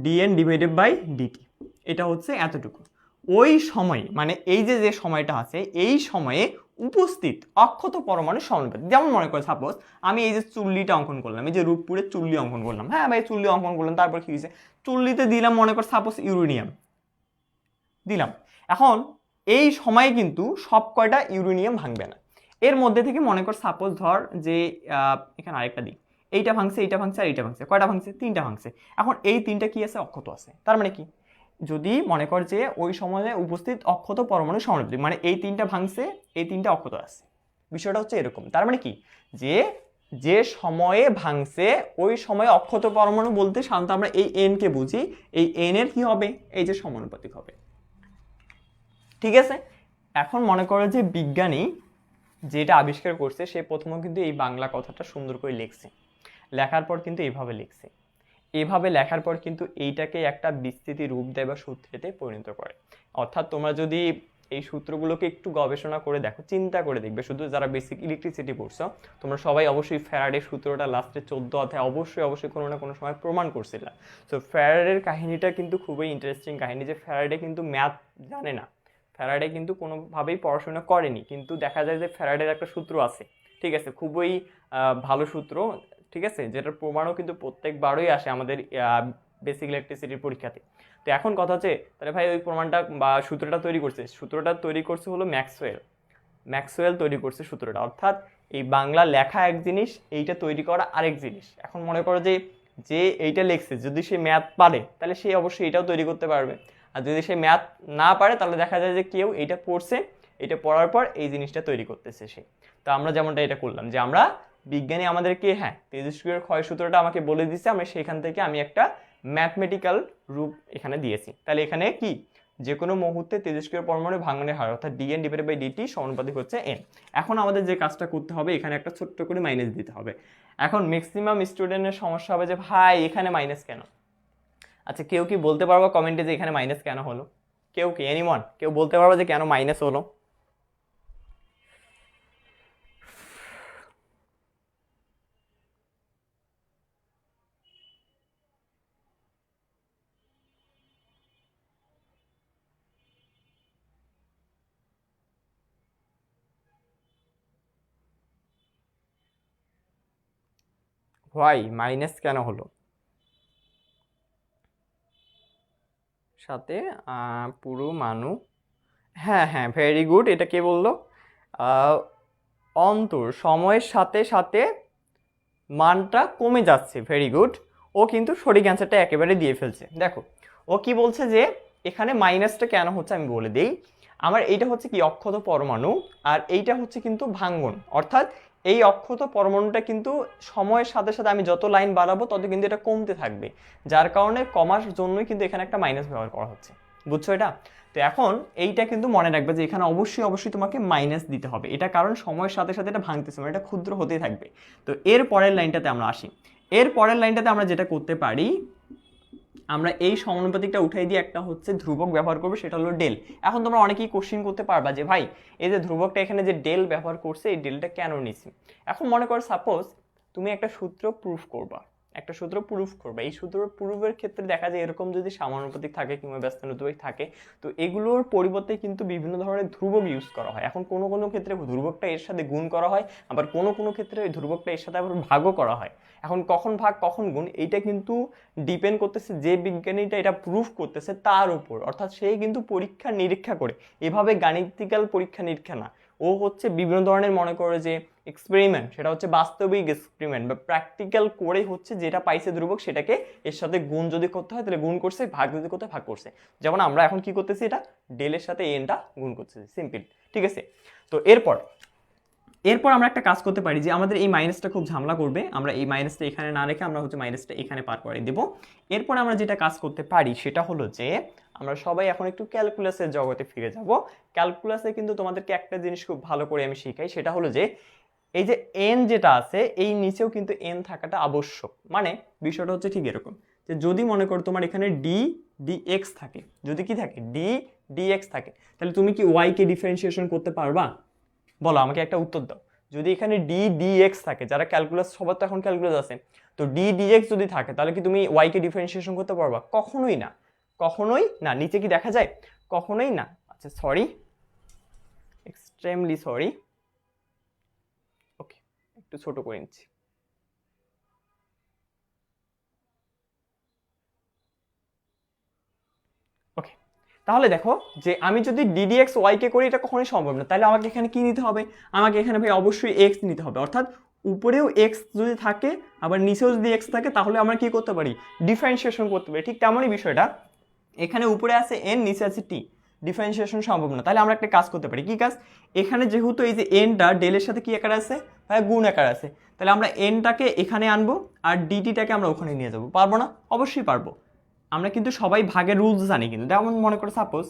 ডিএন ডিভাইডেড বাই ডিটি, এটা হচ্ছে এতটুকু। ওই সময় মানে এই যে যে সময়টা আছে, এই সময়ে উপস্থিত অক্ষত পরমাণু সমানুপাতিক। যেমন মনে করে সাপোজ আমি এই যে চুল্লিটা অঙ্কন করলাম, এই যে রূপপুরের চুল্লি অঙ্কন করলাম, হ্যাঁ ভাই চুল্লি অঙ্কন করলাম, তারপর কি হয়েছে? চুল্লিতে দিলাম মনে কর সাপোজ ইউরেনিয়াম দিলাম। এখন এই সময়ে কিন্তু সব কয়টা ইউরেনিয়াম ভাঙবে না, এর মধ্যে থেকে মনে কর সাপোজ ধর যে এখানে আরেকটা দিই, এইটা ভাঙছে, এইটা ভাঙছে, আর এইটা ভাঙছে, কয়টা ভাঙছে? তিনটা ভাঙছে। এখন এই তিনটা কি আছে? অক্ষত আছে। তার মানে কি? যদি মনে কর যে ওই সময়ে উপস্থিত অক্ষত পরমাণু সমানুপাতিক, মানে এই তিনটা ভাঙছে, এই তিনটা অক্ষত আছে, বিষয়টা হচ্ছে এরকম। তার মানে কি? যে যে সময়ে ভাঙছে ওই সময়ে অক্ষত পরমাণু বলতে সাধারণত আমরা এই এন কে বুঝি, এই এন এর কি হবে? এই যে সমানুপাতিক হবে, ঠিক আছে? এখন মনে করো যে বিজ্ঞানী যেটা আবিষ্কার করছে সে প্রথমে কিন্তু এই বাংলা কথাটা সুন্দর করে লিখছে, লেখার পর কিন্তু এইভাবে লিখছে, এভাবে লেখার পর কিন্তু এইটাকে একটা বিস্তৃতি রূপ দেয় বা সূত্রেতে পরিণত করে। অর্থাৎ তোমরা যদি এই সূত্রগুলোকে একটু গবেষণা করে দেখো, চিন্তা করে দেখবে, শুধু যারা বেসিক ইলেকট্রিসিটি পড়ছো তোমরা সবাই অবশ্যই ফ্যারাডের সূত্রটা লাস্টে 14 অধ্যায় অবশ্যই অবশ্যই কোনো না কোনো সময় প্রমাণ করছিল। তো ফ্যারাডের কাহিনীটা কিন্তু খুবই ইন্টারেস্টিং কাহিনী, যে ফ্যারাডে কিন্তু ম্যাথ জানে না, ফ্যারাডে কিন্তু কোনোভাবেই পড়াশোনা করেনি, কিন্তু দেখা যায় যে ফ্যারাডের একটা সূত্র আছে, ঠিক আছে, খুবই ভালো সূত্র, ঠিক আছে, যেটার প্রমাণও কিন্তু প্রত্যেকবারই আসে আমাদের বেসিক ইলেকট্রিসিটির পরীক্ষাতে। তো এখন কথা হচ্ছে তাহলে ভাই ওই প্রমাণটা বা সূত্রটা তৈরি করছে হলো ম্যাক্সওয়েল। ম্যাক্সওয়েল তৈরি করছে সূত্রটা, অর্থাৎ এই বাংলা লেখা এক জিনিস, এইটা তৈরি করা আরেক জিনিস। এখন মনে করো যে যে এইটা লিখছে যদি সে ম্যাথ পারে তাহলে সে অবশ্যই এটাও তৈরি করতে পারবে, আর যদি সে ম্যাথ না পারে তাহলে দেখা যায় যে কেউ এটা পড়ছে, এটা পড়ার পর এই জিনিসটা তৈরি করতেছে সে। তো আমরা যেমনটা এটা করলাম যে আমরা বিজ্ঞানী আমাদেরকে হ্যাঁ তেজস্ক্রিয়ের ক্ষয় সূত্রটা আমাকে বলে দিচ্ছে, আমরা সেখান থেকে আমি একটা ম্যাথমেটিক্যাল রূপ এখানে দিয়েছি। তাহলে এখানে কি যে কোনো মুহূর্তে তেজস্ক্রিয় পরমাণু ভাঙনের হার অর্থাৎ ডিএন ডিভাইডেড বাই ডিটি সমানুপাতিক হচ্ছে এন। এখন আমাদের যে কাজটা করতে হবে এখানে একটা ছোট্ট করে মাইনাস দিতে হবে। এখন ম্যাক্সিমাম স্টুডেন্টের সমস্যা হবে যে ভাই এখানে মাইনাস কেন? আচ্ছা কেউ কি বলতে পারবো কমেন্টে যে এখানে মাইনাস কেন হলো? কেউ কি এনিমন কেউ বলতে পারবো যে কেন মাইনাস হলো? ভাই মাইনাস কেন হলো? সাথে পুরো মানু, হ্যাঁ হ্যাঁ ভেরি গুড, এটা কে বললো? আহ, অন্তর সময়ের সাথে সাথে মানটা কমে যাচ্ছে, ভেরি গুড। ও কিন্তু সঠিক অ্যান্সারটা একেবারে দিয়ে ফেলছে। দেখো ও কি বলছে যে এখানে মাইনাসটা কেন হচ্ছে আমি বলে দিই। আমার এইটা হচ্ছে কি অক্ষত পরমাণু, আর এইটা হচ্ছে কিন্তু ভাঙ্গন, অর্থাৎ এই অক্ষত পরমাণুটা কিন্তু সময়ের সাথে সাথে আমি যত লাইন বাড়াবো তত কিন্তু এটা কমতে থাকবে, যার কারণে কমার জন্যই কিন্তু এখানে একটা মাইনাস ব্যবহার করা হচ্ছে, বুঝছো এটা? তো এখন এইটা কিন্তু মনে রাখবে যে এখানে অবশ্যই অবশ্যই তোমাকে মাইনাস দিতে হবে, এটা কারণ সময়ের সাথে সাথে এটা ভাঙতেছে, মানে এটা ক্ষুদ্র হতেই থাকবে। তো এর পরের লাইনটাতে আমরা আসি। এর পরের লাইনটাতে আমরা যেটা করতে পারি, আমরা এই সমানুপাতিকটা উঠাই দিয়ে একটা হচ্ছে ধ্রুবক ব্যবহার করবো, সেটা হলো ডেল। এখন তোমরা অনেকেই কোশ্চিন করতে পারবা যে ভাই এই যে ধ্রুবকটা এখানে যে ডেল ব্যবহার করছে এই ডেলটা কেন নিছি? এখন মনে করো সাপোজ তুমি একটা সূত্র প্রুফ করবা, একটা সূত্র প্রুফ করবে। এই সূত্র প্রুফের ক্ষেত্রে দেখা যায় এরকম যদি সমানুপাতিক থাকে কিংবা ব্যস্তানুপাতিক থাকে, তো এগুলোর পরিবর্তে কিন্তু বিভিন্ন ধরনের ধ্রুবক ইউজ করা হয়। এখন কোনো কোনো ক্ষেত্রে ধ্রুবকটা এর সাথে গুণ করা হয়, আবার কোনো কোনো ক্ষেত্রে ওই ধ্রুবকটা এর সাথে আবার ভাগও করা হয়। এখন কখন ভাগ কখন গুণ এইটা কিন্তু ডিপেন্ড করতেছে যে বিজ্ঞানীটা এটা প্রুফ করতেছে তার উপর, অর্থাৎ সে কিন্তু পরীক্ষা নিরীক্ষা করে, এভাবে গাণিতিক্যাল পরীক্ষা নিরীক্ষা না, ও হচ্ছে বিভিন্ন ধরনের মনে করে যে এক্সপেরিমেন্ট, সেটা হচ্ছে বাস্তবিক এক্সপেরিমেন্ট বা প্র্যাকটিক্যাল করে হচ্ছে যেটা পাইছে ধ্রুবক সেটাকে এর সাথে গুণ যদি করতে হয় তাহলে গুণ করছে, ভাগ যদি করতে হয় ভাগ করছে। যেমন আমরা এখন কি করতেছি, এটা ডেলের সাথে এনটা গুণ করতেছি, সিম্পল, ঠিক আছে। তো এরপর আমরা একটা কাজ করতে পারি যে আমাদের এই মাইনাসটা খুব ঝামেলা করবে, আমরা এই মাইনাসটা এখানে না রেখে আমরা হচ্ছে মাইনাসটা এখানে পার করে দেব। এরপর আমরা যেটা কাজ করতে পারি সেটা হলো যে আমরা সবাই এখন একটু ক্যালকুলাসের জগতে ফিরে যাব। ক্যালকুলাসে কিন্তু তোমাদেরকে একটা জিনিস খুব ভালো করে আমি শিখাই, সেটা হলো যে এই যে এন যেটা আছে এই নিচেও কিন্তু এন থাকাটা আবশ্যক। মানে বিষয়টা হচ্ছে ঠিক এরকম যে যদি মনে করো তোমার এখানে ডি ডিএক্স থাকে, যদি কি থাকে ডি ডিএক্স থাকে, তাহলে তুমি কি ওয়াই কে ডিফারেন্সিয়েশন করতে পারবা? বলো আমাকে একটা উত্তর দাও। যদি এখানে ডি ডিএক্স থাকে, যারা ক্যালকুলাস, সবার তো এখন ক্যালকুলাস আছে, তো ডি ডিএক্স যদি থাকে তাহলে কি তুমি ওয়াই কে ডিফারেন্সিয়েশন করতে পারবা? কখনোই না, কখনোই না। নিচে কি দেখা যায়? কখনোই না। আচ্ছা সরি, এক্সট্রিমলি সরি, ওকে একটু ছোট করে নিচ্ছি। ওকে, তাহলে দেখো যে আমি যদি ডিডিএক্স ওয়াই কে করি এটা কখনোই সম্ভব না, তাহলে আমাকে এখানে কি নিতে হবে? আমাকে এখানে ভাই অবশ্যই এক্স নিতে হবে, অর্থাৎ উপরেও এক্স যদি থাকে আবার নিচেও যদি এক্স থাকে তাহলে আমরা কি করতে পারি? ডিফারেন্সিয়েশন করতে পারি। ঠিক তেমনই বিষয়টা, এখানে উপরে আছে এন, নিচে আছে টি, ডিফারেন্সিয়েশন সম্ভব না। তাহলে আমরা একটা কাজ করতে পারি, কি কাজ? এখানে যেহেতু এই যে এনটা ডেলের সাথে কি আকার আছে ভাই, গুণ আকার আছে, তাহলে আমরা এনটাকে এখানে আনবো আর ডিটিটাকে আমরা ওখানে নিয়ে যাবো। পারবো না? অবশ্যই পারবো। আমরা কিন্তু সবাই ভাগের রুলস জানি, কিন্তু যেমন মনে করো সাপোজ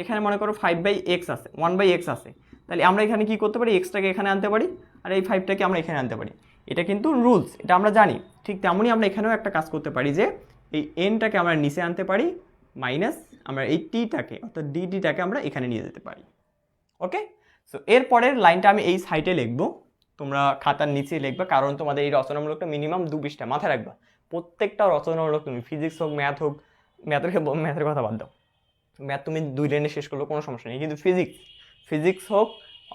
এখানে মনে করো 5/x আছে, 1/x আছে, তাহলে আমরা এখানে কি করতে পারি? এক্সটাকে এখানে আনতে পারি আর এই 5টাকে আমরা এখানে আনতে পারি। এটা কিন্তু রুলস, এটা আমরা জানি। ঠিক তেমনই আমরা এখানেও একটা কাজ করতে পারি যে এই এনটাকে আমরা নিচে আনতে পারি, মাইনাস আমরা এই টিটাকে অর্থাৎ ডিটিটাকে আমরা এখানে নিয়ে যেতে পারি। ওকে, সো এরপরের লাইনটা আমি এই সাইডে লিখবো, তোমরা খাতার নিচে লিখবে, কারণ তোমাদের এই রচনামূলকটা মিনিমাম 2 পৃষ্ঠা, মাথায় রাখবা। প্রত্যেকটা রচনামূলক, তুমি ফিজিক্স হোক ম্যাথ হোক, ম্যাথের কথা বাদ দাও, ম্যাথ তুমি 2 লাইনে শেষ করলো কোনো সমস্যা নেই, কিন্তু ফিজিক্স হোক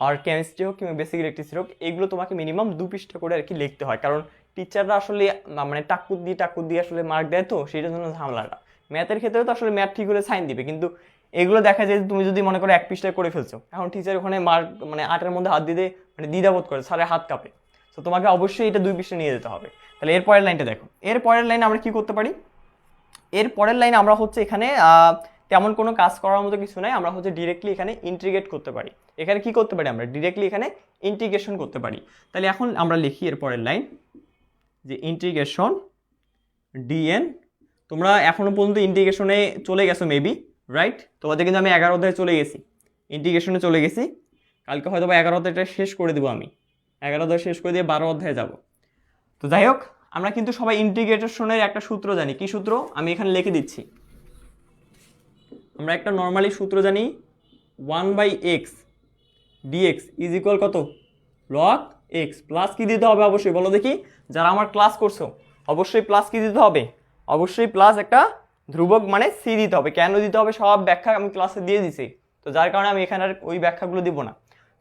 আর কেমিস্ট্রি হোক কিংবা বেসিক ইলেকট্রিসিটি হোক, এগুলো তোমাকে মিনিমাম 2 পৃষ্ঠা করে আর কি লিখতে হয়, কারণ টিচাররা আসলে মানে টাক্কুর দিয়ে আসলে মার্ক দেয়, তো সেটার জন্য ঝামেলাটা। ম্যাথের ক্ষেত্রে তো আসলে ম্যাথ ঠিক হলে সাইন দিবে, কিন্তু এগুলো দেখা যায় তুমি যদি মনে করো 1 পৃষ্ঠায় করে ফেলছো, এখন টিচার ওখানে মার্ক মানে 8-এর মধ্যে হাত দিতে মানে দ্বিধাবোধ করে, স্যারের হাত কাঁপে। তো তোমাকে অবশ্যই এটা 2 পৃষ্ঠা নিয়ে যেতে হবে। তাহলে এর পরের লাইনটা দেখো, এর পরের লাইনে আমরা কি করতে পারি? এর পরের লাইনে আমরা হচ্ছে এখানে তেমন কোনো কাজ করার মতো কিছু নাই, আমরা হচ্ছে ডিরেক্টলি এখানে ইন্টিগ্রেট করতে পারি। এখানে কি করতে পারি? আমরা ডিরেক্টলি এখানে ইন্টিগ্রেশন করতে পারি। তাহলে এখন আমরা লিখি এর পরের লাইন যে ইন্টিগ্রেশন ডিএন। তোমরা এখনো পর্যন্ত ইন্টিগ্রেশনে চলে গেছো মেবি, রাইট? তোমাদের কিন্তু আমি 11 অধ্যায়ে চলে গেছি, ইন্টিগ্রেশনে চলে গেছি। কালকে হয়তো বা 11 অধ্যায়টা শেষ করে দেবো আমি, 11 অধ্যায় শেষ করে দিয়ে 12 অধ্যায়ে যাব। তো যাই হোক, আমরা কিন্তু সবাই ইন্টিগ্রেশনের একটা সূত্র জানি। কি সূত্র? আমি এখানে লিখে দিচ্ছি। আমরা একটা নর্মালি সূত্র জানি, 1/x dx ইজ ইকুয়াল কত? log x। প্লাস কি দিতে হবে অবশ্যই? বলো দেখি, যারা আমার ক্লাস করছো অবশ্যই প্লাস কি দিতে হবে? অবশ্যই প্লাস একটা ধ্রুবক মানে সি দিতে হবে। কেন দিতে হবে সব ব্যাখ্যা আমি ক্লাসে দিয়ে দিছি, তো যার কারণে আমি এখানে আর ওই ব্যাখ্যাগুলো দিব না।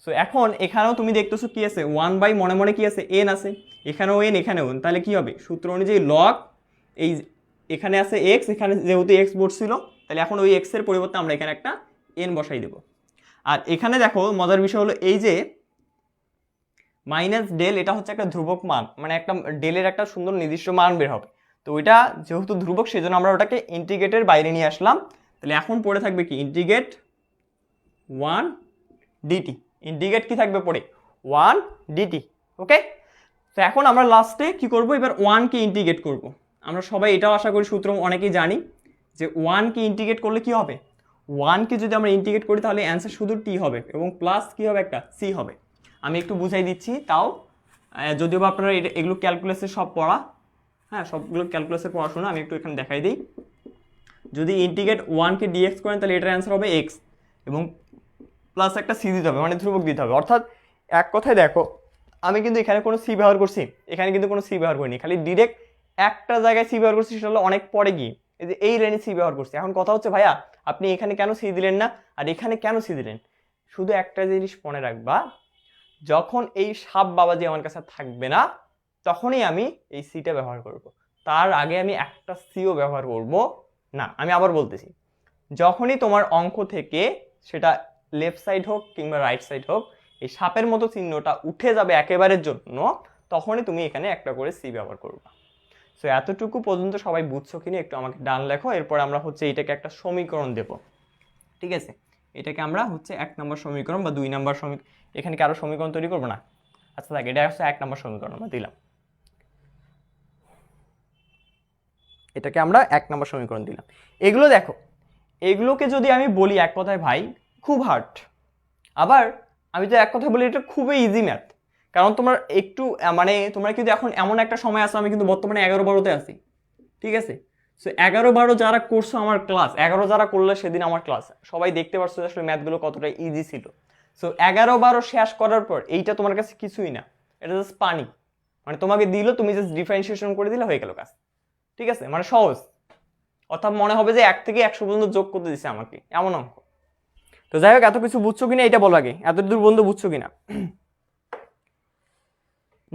সো এখন এখানেও তুমি দেখতেছো কি আছে, 1/ মনে মনে কি আছে? n আছে, এখানেও n এখানেও n, তাহলে কি হবে? সূত্র অনুযায়ী log এই এখানে আছে x, এখানে যেহেতু x বসছিল তাহলে এখন ওই x এর পরিবর্তে আমরা এখানে একটা n বসাই দেব। আর এখানে দেখো মজার বিষয় হলো এই যে মাইনাস ডেল, এটা হচ্ছে একটা ধ্রুবক মান, মানে একটা ডেলের একটা সুন্দর নির্দিষ্ট মান বের হবে। তো ওইটা যেহেতু ধ্রুবক সেজন্য আমরা ওটাকে ইন্টিগ্রেটের বাইরে নিয়ে আসলাম। তাহলে এখন পড়ে থাকবে কি? Integrate 1 DT. ইন্টিগ্রেট কি থাকবে পড়ে? 1 ডিটি। ওকে, তো এখন আমরা লাস্টে কি করব? এবার 1 কে ইন্টিগ্রেট করব। আমরা সবাই এটাও আশা করি সূত্র অনেকেই জানি যে 1 কে ইন্টিগ্রেট করলে কি হবে? 1 কে যদি আমরা ইন্টিগ্রেট করি তাহলে অ্যান্সার শুধু টি হবে এবং প্লাস কি হবে? একটা সি হবে। আমি একটু বুঝাই দিচ্ছি তাও, যদিও বা আপনারা এগুলো ক্যালকুলাসের সব পড়া, হ্যাঁ সবগুলো ক্যালকুলাসের পড়াশোনা, আমি একটু এখানে দেখাই দিই। যদি ইন্টিগ্রেট 1 কে ডিএক্স করেন তাহলে এটার অ্যান্সার হবে এক্স এবং প্লাস একটা সি দিতে হবে, মানে ধ্রুবক দিতে হবে। অর্থাৎ এক কথায় দেখো, আমি কিন্তু এখানে কোনো সি ব্যবহার করছি, এখানে কিন্তু কোনো সি ব্যবহার করিনি, খালি ডিরেক্ট একটা জায়গায় সি ব্যবহার করছি, সেটা হলো অনেক পরে গিয়ে এই যে এই লাইনে সি ব্যবহার করছি। এখন কথা হচ্ছে ভাইয়া আপনি এখানে কেন সি দিলেন না আর এখানে কেন সি দিলেন? শুধু একটা জিনিস মনে রাখবা, যখন এই সাপ বাবাজি আমার কাছে থাকবে না তখনই আমি এই সিটা ব্যবহার করব, তার আগে আমি একটা সিও ব্যবহার করব না। আমি আবার বলতেছি, যখনই তোমার অঙ্ক থেকে সেটা লেফট সাইড হোক কিংবা রাইট সাইড হোক এই সাপের মতো চিহ্নটা উঠে যাবে একেবারের জন্য, তখনই তুমি এখানে একটা করে সি ব্যবহার করবা। সো এতটুকু পর্যন্ত সবাই বুঝছো কিনা একটু আমাকে ডান লেখো। এরপর আমরা হচ্ছে এটাকে একটা সমীকরণ দেব, ঠিক আছে? এটাকে আমরা হচ্ছে 1 নম্বর সমীকরণ বা 2 নম্বর সমীকরণ, এখানে কি আরো সমীকরণ তৈরি করবো না? আচ্ছা দেখ, এটা হচ্ছে 1 নম্বর সমীকরণ আমরা দিলাম, এটাকে আমরা 1 নম্বর সমীকরণ দিলাম। এগুলো দেখো, এগুলোকে যদি আমি বলি এক কথায় ভাই খুব হার্ড, আবার আমি তো এক কথায় বলি এটা খুবই ইজি ম্যাথ। কারণ তোমার একটু মানে তোমরা কিন্তু এখন এমন একটা সময় আছে, আমি কিন্তু বর্তমানে 11-12তে আছি, ঠিক আছে? সো 11-12 যারা করছো আমার ক্লাস, 11 যারা করলে সেদিন আমার ক্লাস, সবাই দেখতে পারছো আসলে ম্যাথগুলো কতটা ইজি ছিল। সো 11-12 শেষ করার পর এইটা তোমার কাছে কিছুই না, এটা জাস্ট পানি। মানে তোমাকে দিল, তুমি জাস্ট ডিফারেন্সিয়েশন করে দিলে হয়ে গেল কাজ, ঠিক আছে? মানে সহজ, অর্থাৎ মনে হবে যে 1 থেকে 100 পর্যন্ত যোগ করতে দিচ্ছে আমাকে, এমন অঙ্ক। তো যাই হোক, এত কিছু বুঝছো কিনা এটা বলো আগে, এত দূর বন্ধু বুঝছো কিনা?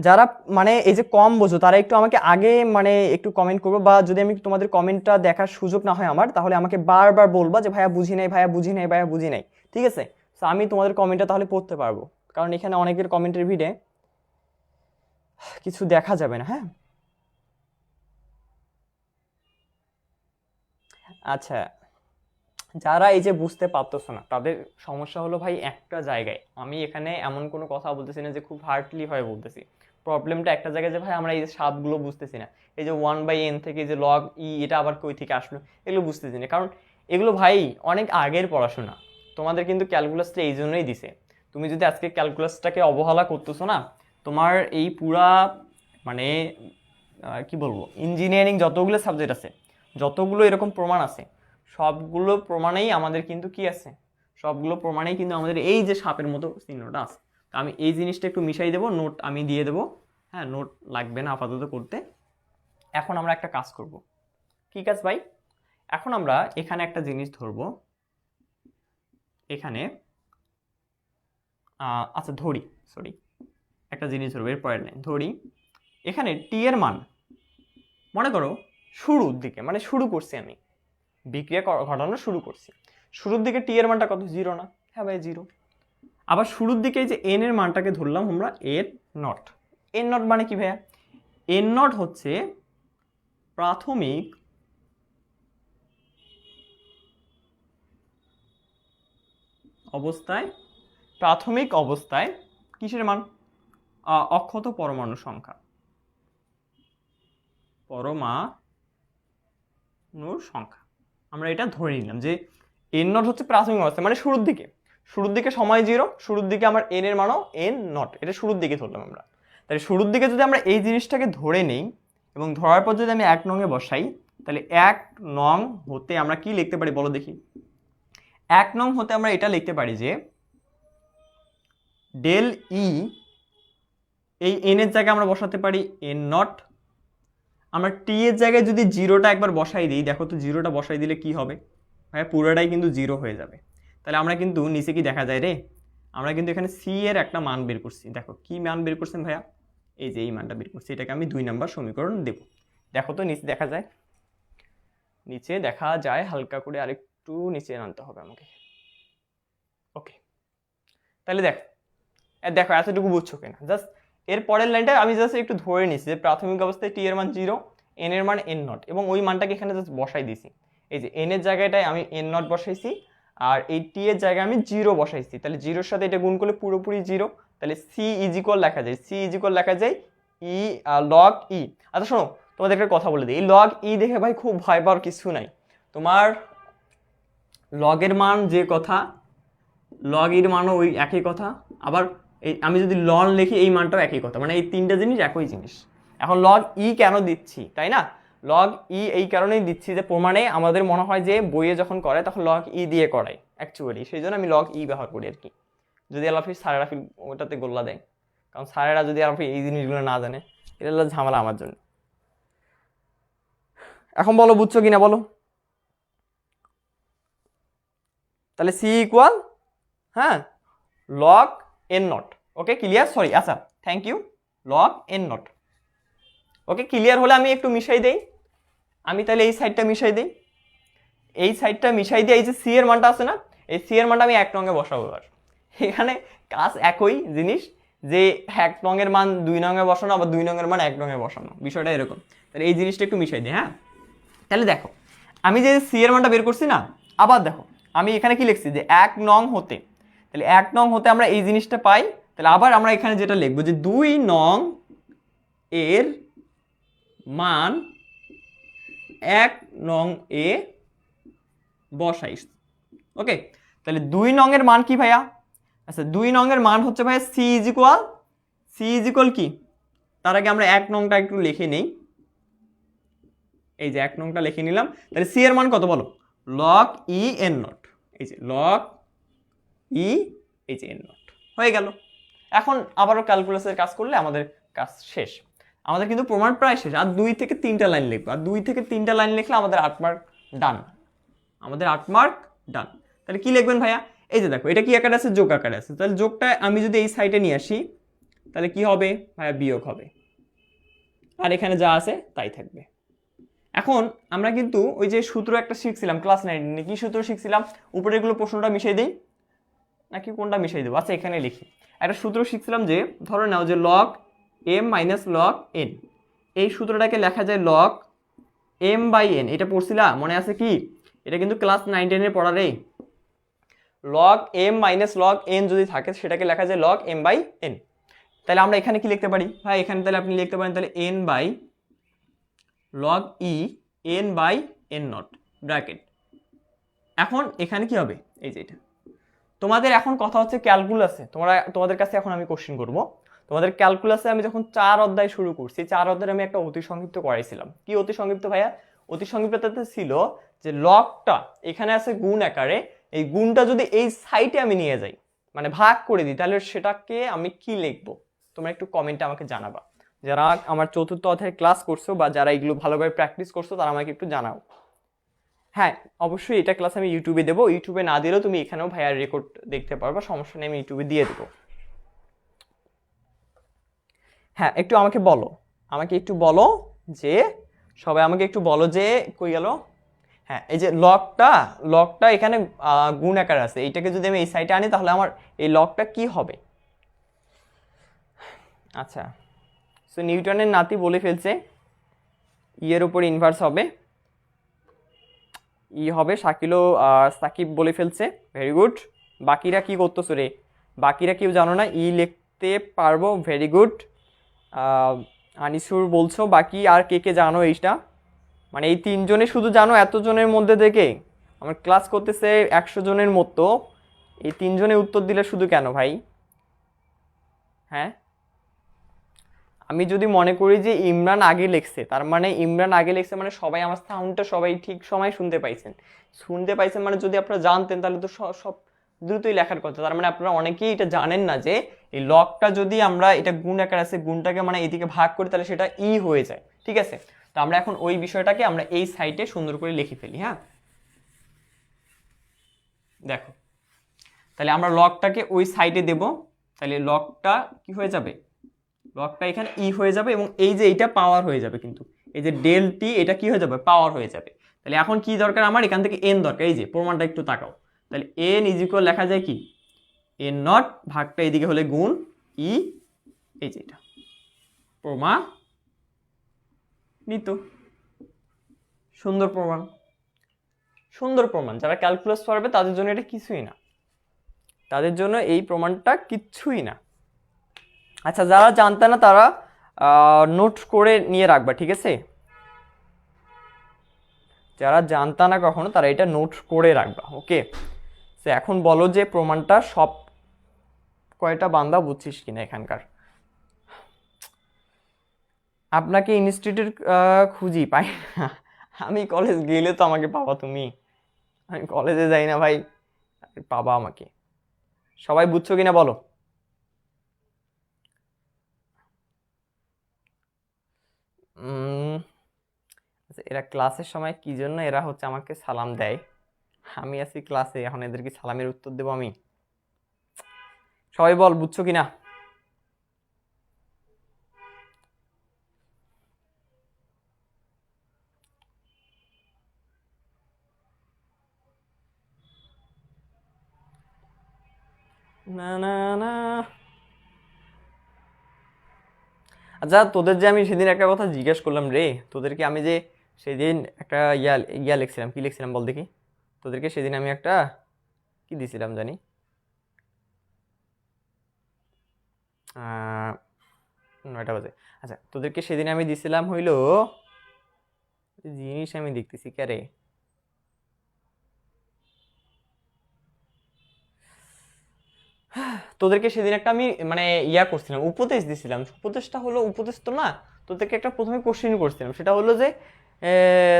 যারা মানে এই যে কম বোঝো তারা একটু আমাকে আগে মানে একটু কমেন্ট করবো, বা যদি আমি তোমাদের কমেন্টটা দেখার সুযোগ না হয় আমার, তাহলে আমাকে বারবার বলবা যে ভাইয়া বুঝি নাই, ভাইয়া বুঝি নাই, ভাইয়া বুঝি নাই, ঠিক আছে? তো আমি তোমাদের কমেন্টটা তাহলে পড়তে পারবো, কারণ এখানে অনেকের কমেন্টের ভিড়ে কিছু দেখা যাবে না। হ্যাঁ, আচ্ছা, যারা এই যে বুঝতে পারতেছো না তাদের সমস্যা হলো ভাই একটা জায়গায়, আমি এখানে এমন কোনো কথা বলতেছি না যে খুব হার্ডলি হয়ে বলতেছি, প্রবলেমটা একটা জায়গায় যে ভাই আমরা এই যে সাপগুলো বুঝতেছি না, এই যে 1/n থেকে যে লগ ই এটা আবার কই থেকে আসলো এগুলো বুঝতেছি না। কারণ এগুলো ভাই অনেক আগের পড়াশোনা, তোমাদের কিন্তু ক্যালকুলাসটা এই জন্যই দিছে। তুমি যদি আজকে ক্যালকুলাসটাকে অবহেলা করতেছো না, তোমার এই পুরা মানে কি বলবো, ইঞ্জিনিয়ারিং যতগুলো সাবজেক্ট আছে, যতগুলো এরকম প্রমাণ আছে, সবগুলো প্রমাণেই আমাদের কিন্তু কি আছে, সবগুলো প্রমাণেই কিন্তু আমাদের এই যে সাপের মতো চিহ্নটা আছে। তো আমি এই জিনিসটা একটু মিশাই দেবো, নোট আমি দিয়ে দেবো। হ্যাঁ, নোট লাগবে না আপাতত করতে। এখন আমরা একটা কাজ করব। কি কাজ ভাই? এখন আমরা এখানে একটা জিনিস ধরবো, এখানে আচ্ছা ধরি, সরি, একটা জিনিস ধরবো এর পরের লাইন ধরি। এখানে টি এর মান মনে করো শুরুর দিকে, মানে শুরু করছি আমি বিক্রিয়া ঘটানো শুরু করছি, শুরুর দিকে টি এর মানটা কত? 0 না? হ্যাঁ ভাই 0। আবার শুরুর দিকে যে এন এর মানটাকে ধরলাম আমরা এন নট। এন নট মানে কি ভাইয়া? এন নট হচ্ছে প্রাথমিক অবস্থায়, প্রাথমিক অবস্থায় কিসের মান? অক্ষত পরমাণু সংখ্যা, পরমাণুর সংখ্যা। আমরা এটা ধরে নিলাম যে এন নট হচ্ছে প্রাথমিক অবস্থা, মানে শুরুর দিকে, শুরুর দিকে সময় 0, শুরুর দিকে আমার এন এর মানও এন নট, এটা শুরুর দিকে ধরলাম আমরা। তাহলে শুরুর দিকে যদি আমরা এই জিনিসটাকে ধরে নেই এবং ধরার পর যদি আমি 1 নংয়ে বসাই, তাহলে 1 নং হতে আমরা কি লিখতে পারি বলো দেখি? 1 নং হতে আমরা এটা লিখতে পারি যে ডেল ই, এই এন এর জায়গায় আমরা বসাতে পারি এন নট। আমরা টি এর জায়গায় যদি 0টা একবার বসাই দিই, দেখো তো 0টা বসাই দিলে কি হবে? ভাই পুরোটাই কিন্তু 0 হয়ে যাবে। তাহলে আমরা কিন্তু নিচে কি দেখা যায় রে, আমরা কিন্তু এখানে সি এর একটা মান বের করছি। দেখো কি মান বের করছেন ভাইয়া? এই যে এই মানটা বের করছি, এটাকে আমি 2 নম্বর সমীকরণ দেব। দেখো তো নিচে দেখা যায়, নিচে দেখা যায়, হালকা করে আরেকটু নিচে আনতে হবে আমাকে। ওকে, তাহলে দেখো, দেখো এতটুকু বুঝছো কিনা? জাস্ট এর পরের লাইনটা আমি জাস্ট একটু ধরে নিচ্ছি যে প্রাথমিক অবস্থায় টি এর মান 0, এন এর মান এন নট, এবং ওই মানটাকে এখানে জাস্ট বসাই দিছি। এই যে এন এর জায়গাটায় আমি এন নট বসাইছি, আর এই টি এর জায়গায় আমি 0 বসাইছি। তাহলে 0-এর সাথে এটা গুণ করলে পুরোপুরি 0। তাহলে সি ইজ ইকুয়াল লেখা যায়, সি ইজ ইকুয়াল লেখা যায় ই লগ ই। আচ্ছা শোনো, তোমাদের একটা কথা বলে দিই, এই লগ ই দেখে ভাই খুব ভয় পাওয়ার কিছু নাই। তোমার লগের মান যে কথা, লগ ইর মানও ওই একই কথা, আবার এই আমি যদি লন লিখি এই মানটাও একই কথা, মানে এই তিনটা জিনিস একই জিনিস। এখন লগ ই কেন দিচ্ছি, তাই না? লগ ই এই কারণেই দিচ্ছি যে প্রমাণে আমাদের মনে হয় যে বইয়ে যখন করে তখন লগ ই দিয়ে করায় অ্যাকচুয়ালি, সেই জন্য আমি লগ ই ব্যবহার করি আর কি। যদি আলাফি স্যারেরা ফিল ওটাতে গোল্লা দেয়, কারণ স্যারেরা যদি আলাফি এই জিনিসগুলো না জানে, এটা হলো ঝামেলা আমার জন্য। এখন বলো বুঝছো কিনা বলো। তাহলে সি ইকুয়াল, হ্যাঁ, log n not. Okay clear, sorry আচ্ছা thank you, log n not. Okay clear হলে আমি একটু মিশাই দেই, আমি তাহলে এই সাইডটা মিশাই দিই, এই সাইডটা মিশাই দিয়ে এই যে সি এর মানটা আছে না, এই সি এর মানটা আমি 1 নঙে বসাবো। এবার এখানে কাজ একই জিনিস, যে 1 নঙের মান 2 নঙে বসানো, আবার 2 নঙের মান 1 নঙে বসানো, বিষয়টা এরকম। তাহলে এই জিনিসটা একটু মিশাই দিই। হ্যাঁ, তাহলে দেখো আমি যে সি এর মানটা বের করছি না, আবার দেখো আমি এখানে কি লিখছি যে 1 নং হতে, তাহলে 1 নং হতে আমরা এই জিনিসটা পাই। তাহলে আবার আমরা এখানে যেটা লিখবো যে 2 নং এর মান 1 নং এ বসাইস। ওকে, তাহলে 2 নং এর মান কি ভাইয়া? আচ্ছা 2 নং এর মান হচ্ছে ভাইয়া সি ইজ ইকুয়াল কি, তার আগে আমরা 1 নংটা একটু লিখে নেই, এই যে 1 নংটা লিখে নিলাম। তাহলে সি এর মান কত বলো, লগ ই এন নট, এই যে লগ ই, এই যে এন নট হয়ে গেল। এখন আবারও ক্যালকুলাসের কাজ করলে আমাদের কাজ শেষ, আমাদের কিন্তু প্রমাণ প্রায় শেষ। আর 2 থেকে 3টা লাইন লিখবো, আর 2 থেকে 3টা লাইন লিখলে আমাদের 8 মার্ক ডান, আমাদের 8 মার্ক ডান। তাহলে কি লিখবেন ভাইয়া, এই যে দেখো এটা কি আকারে আছে, যোগ আকারে আছে, তাহলে যোগটা আমি যদি এই সাইডে নিয়ে আসি তাহলে কি হবে ভাইয়া, বিয়োগ হবে, আর এখানে যা আছে তাই থাকবে। এখন আমরা কিন্তু ওই যে সূত্র একটা শিখছিলাম ক্লাস 9, কি সূত্র শিখছিলাম, উপরেগুলো প্রশ্নটা মিশিয়ে দিই নাকি কোনটা মিশিয়ে দেবো, আচ্ছা এখানে লিখি। একটা সূত্র শিখছিলাম যে ধরো নাও যে log M minus log N, এই সূত্রটাকে লেখা যায় লগ এম বাই এন, এটা পড়ছিলাম মনে আছে কি, এটা কিন্তু ক্লাস 9-10 পড়ারে। Log M minus log n যদি থাকে সেটাকে লেখা যায় লগ এম বাই এন। তাহলে আমরা এখানে কি লিখতে পারি ভাই, এখানে তাহলে আপনি লিখতে পারেন তাহলে N by log E N by N not bracket. এখন এখানে কি হবে, এই যে এটা তোমাদের এখন কথা হচ্ছে ক্যালকুলাসে, তোমাদের কাছে এখন আমি কোশ্চেন করব। তোমাদের ক্যালকুলাসে আমি যখন 4 অধ্যায় শুরু করছি, 4 অধ্যায়ে আমি একটা অতি সংক্ষিপ্ত করাইছিলাম। কি অতি সংক্ষিপ্ত ভাইয়া, অতি সংক্ষিপ্ততে ছিল যে লগটা এখানে আছে গুণ আকারে, এই গুণটা যদি এই সাইডে আমি নিয়ে যাই মানে ভাগ করে দিই, তাহলে সেটাকে আমি কি লিখবো, তোমরা একটু কমেন্টে আমাকে জানাবা। যারা আমার 4র্থ অধ্যায়ে ক্লাস করছো বা যারা এগুলো ভালোভাবে প্র্যাকটিস করছো তারা আমাকে একটু জানাও। হ্যাঁ অবশ্যই এটা ক্লাস আমি ইউটিউবে দেবো, ইউটিউবে না দিলেও তুমি এখানেও ভাইয়ার রেকর্ড দেখতে পারবা, সমস্যা নেই, আমি ইউটিউবে দিয়ে দেবো। হ্যাঁ একটু আমাকে বলো, আমাকে একটু বলো যে, সবাই আমাকে একটু বলো যে কই গেল। হ্যাঁ এই যে লগটা এখানে গুণ আকার আছে, এইটাকে যদি আমি এই সাইডে আনি তাহলে আমার এই লগটা কি হবে। আচ্ছা সো নিউটনের নাতি বলে ফেলছে এর উপর ইনভার্স হবে, ই হবে, শাকিলও সাকিব বলে ফেলছে, ভেরি গুড। বাকিরা কি করতেছো রে, বাকিরা কেউ জানো না, ই লিখতে পারবো, ভেরি গুড। আনিসুর বলছো, বাকি আর কে কে জানো এইটা, মানে এই 3 জনে শুধু জানো, এতজনের মধ্যে থেকে আমার ক্লাস করতেছে 100 জনের মতো, এই 3 জনে উত্তর দিলে শুধু কেন ভাই। হ্যাঁ আমি যদি মনে করি যে ইমরান আগে লিখছে, তার মানে ইমরান আগে লিখছে মানে সবাই আমার সাউন্ডটা সবাই ঠিক সময় শুনতে পাইছেন মানে যদি আপনারা জানতেন তাহলে তো সব দ্রুতই লেখার কথা। তার মানে আপনারা অনেকেই এটা জানেন না যে এই লগটা যদি আমরা এটা গুণ আকার আছে, গুণটাকে মানে এদিকে ভাগ করি তাহলে সেটা ই হয়ে যায়, ঠিক আছে। তো আমরা এখন ওই বিষয়টাকে আমরা এই সাইডে সুন্দর করে লিখে ফেলি। হ্যাঁ দেখো তাহলে আমরা লগটাকে ওই সাইডে দেব, তাহলে লগটা কি হয়ে যাবে, লগটা এখানে ই হয়ে যাবে, এবং এই যে এইটা পাওয়ার হয়ে যাবে, কিন্তু এই যে ডেল টি এটা কি হয়ে যাবে, পাওয়ার হয়ে যাবে। তাহলে এখন কি দরকার আমার, এখান থেকে এন দরকার, এই যে প্রমাণটা একটু তাকাও, তাহলে এন ইজ ইকুয়াল লেখা যায় কি, এন নট ভাগটা এদিকে হলে গুণ ই, এই যে এটা প্রমাণিত। সুন্দর প্রমাণ, যারা ক্যালকুলাস পারবে তাদের জন্য এটা কিছুই না, তাদের জন্য এই প্রমাণটা কিচ্ছুই না। আচ্ছা যারা জানতে না তারা নোট করে নিয়ে রাখবা, ঠিক আছে, যারা জানতা না কখনো তারা এটা নোট করে রাখবা। ওকে তো এখন বলো যে প্রমাণটা সব কয়টা বান্দা বুঝছিস কিনা এখানকার। আপনাকে ইনস্টিটিউট খুঁজি পাই না, আমি কলেজ গেলে তো আমাকে পাবা তুমি, আমি কলেজে যাই না ভাই, পাবা আমাকে। সবাই বুঝছো কিনা বলো। আচ্ছা, এরা ক্লাসের সময় কি জন্য এরা হচ্ছে আমাকে সালাম দেয়? আমি আছি ক্লাসে, এখন এদেরকে সালামের উত্তর দেবো আমি? সবাই বল, বুঝছো কিনা? না না না। আচ্ছা, তোদের যে আমি সেদিন একটা কথা জিজ্ঞেস করলাম রে, তোদেরকে আমি যে সেদিন একটা ইয়া ইয়া লিখছিলাম, কি লিখছিলাম বল দেখি? তোদেরকে সেদিন আমি একটা কি দিছিলাম জানি, 9টা বাজে। আচ্ছা, তোদেরকে সেদিন আমি দিছিলাম হইলো জিনিস, আমি দেখতেছি কে রে, তোদেরকে সেদিন একটা আমি মানে ইয়া করছিলাম, উপদেশ দিছিলাম। উপদেশটা হলো, উপদেশ তো না, তোদেরকে একটা প্রথমে কোশ্চেন করছিলাম, সেটা হলো যে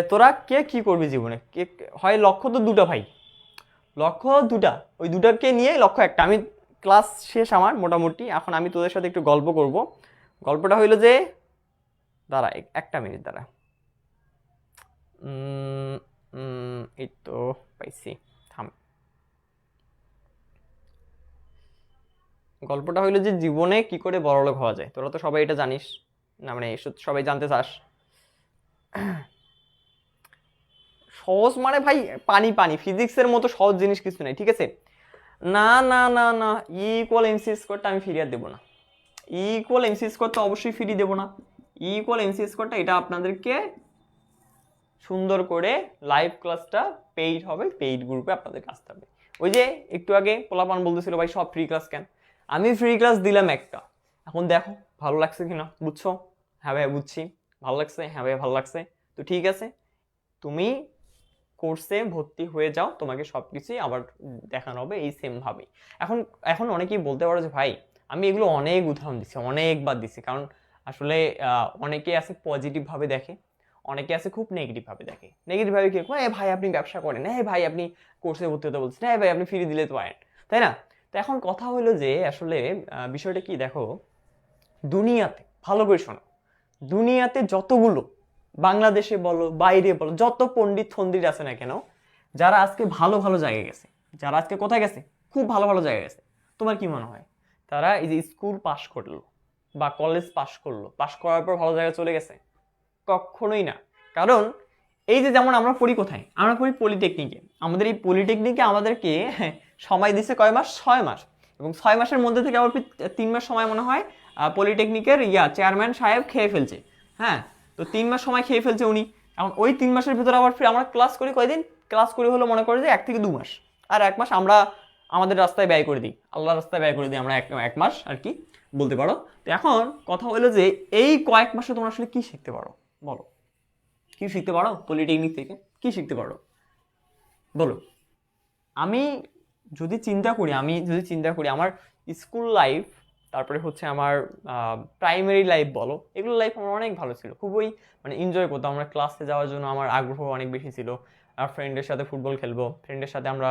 তোরা কে কি করবি জীবনে, কে হয় লক্ষ্য তো দুটা ভাই, লক্ষ্য দুটা, ওই দুটাকে নিয়ে লক্ষ্য একটা। আমি ক্লাস শেষ আমার মোটামুটি, এখন আমি তোদের সাথে একটু গল্প করব। গল্পটা হইলো যে, দাঁড়া একটা মিনিট দাঁড়া, এই তো পাইছি, থাম। গল্পটা হইলো যে জীবনে কি করে বড়লোক হওয়া যায়, তোরা তো সবাই এটা জানিস না, মানে সবাই জানতে চাস। সহজ মানে ভাই, পানি পানি, ফিজিক্সের মতো সহজ জিনিস কিছু নাই, ঠিক আছে? না না না না, ইকুয়াল এমসি স্কোয়ারটা আমি ফিরিয়ে দেবো না। ইকুয়াল এমসি স্কোয়ার তো অবশ্যই ফিরিয়ে দেবো না। ইকুয়াল এমসি স্কোয়ারটা এটা আপনাদেরকে সুন্দর করে লাইভ ক্লাসটা পেইড হবে, পেইড গ্রুপে আপনাদেরকে আসতে হবে। ওই যে একটু আগে পোলাপান বলতেছিল ভাই সব ফ্রি ক্লাস কেন, আমি ফ্রি ক্লাস দিলাম একটা, এখন দেখো ভালো লাগছে কিনা, বুঝছো? হ্যাঁ ভাই বুঝছি, ভালো লাগছে, হ্যাঁ ভাই ভালো লাগছে। তো ঠিক আছে, তুমি কোর্সে ভর্তি হয়ে যাও, তোমাকে সবকিছুই আবার দেখানো হবে এই সেম ভাবে। এখন এখন অনেকেই বলতে পারো যে ভাই আমি এগুলো অনেক উদাহরণ দিচ্ছি, অনেকবার দিচ্ছি, কারণ আসলে অনেকে আছে পজিটিভ ভাবে দেখে, অনেকে আছে খুব নেগেটিভ ভাবে দেখে। নেগেটিভ ভাবে কি, এ ভাই আপনি ব্যবসা করেন, হ্যাঁ ভাই আপনি কোর্সে ভর্তি হতে বলছেন, হ্যাঁ ভাই আপনি ফ্রি দিলে তো পারেন, তাই না? তো এখন কথা হলো যে আসলে বিষয়টা কি দেখো, দুনিয়াতে ভালো করে শোনো, দুনিয়াতে যতগুলো, বাংলাদেশে বলো বাইরে বলো, যত পণ্ডিত ফন্ডিত আছে না কেন, যারা আজকে ভালো ভালো জায়গায় গেছে, যারা আজকে কোথায় গেছে, খুব ভালো ভালো জায়গায় গেছে, তোমার কি মনে হয় তারা এই যে স্কুল পাশ করলো বা কলেজ পাশ করলো, পাশ করার পর ভালো জায়গায় চলে গেছে? কখনোই না। কারণ এই যে যেমন আমরা পড়ি কোথায়, আমরা পড়ি পলিটেকনিকে, আমাদের এই পলিটেকনিকে আমাদেরকে সময় দিছে কয় মাস, 6 মাস, এবং 6 মাসের মধ্যে থেকে আবার 3 মাস সময় মনে হয় পলিটেকনিকের চেয়ারম্যান সাহেব খেয়ে ফেলছে। হ্যাঁ, তো 3 মাস সময় খেয়ে ফেলছে উনি। এখন ওই 3 মাসের ভিতরে আবার আমরা ক্লাস করি কয়দিন, ক্লাস করি হলো মনে করে যে 1 থেকে 2 মাস, আর 1 মাস আমরা আমাদের রাস্তায় ব্যয় করে দিই, আল্লাহর রাস্তায় ব্যয় করে দিই আমরা, 1 মাস আর কি বলতে পারো। তো এখন কথা হলো যে এই কয়েক মাসে তোমরা আসলে কি শিখতে পারো বলো, কি শিখতে পারো পলিটেকনিক থেকে, কি শিখতে পারো বলো? আমি যদি চিন্তা করি আমার স্কুল লাইফ, তারপরে হচ্ছে আমার প্রাইমারি লাইফ বলো, এগুলো লাইফ আমার অনেক ভালো ছিল, খুবই মানে এনজয় করতাম। আমরা ক্লাসে যাওয়ার জন্য আমার আগ্রহ অনেক বেশি ছিল, আর ফ্রেন্ডের সাথে ফুটবল খেলবো, ফ্রেন্ডের সাথে আমরা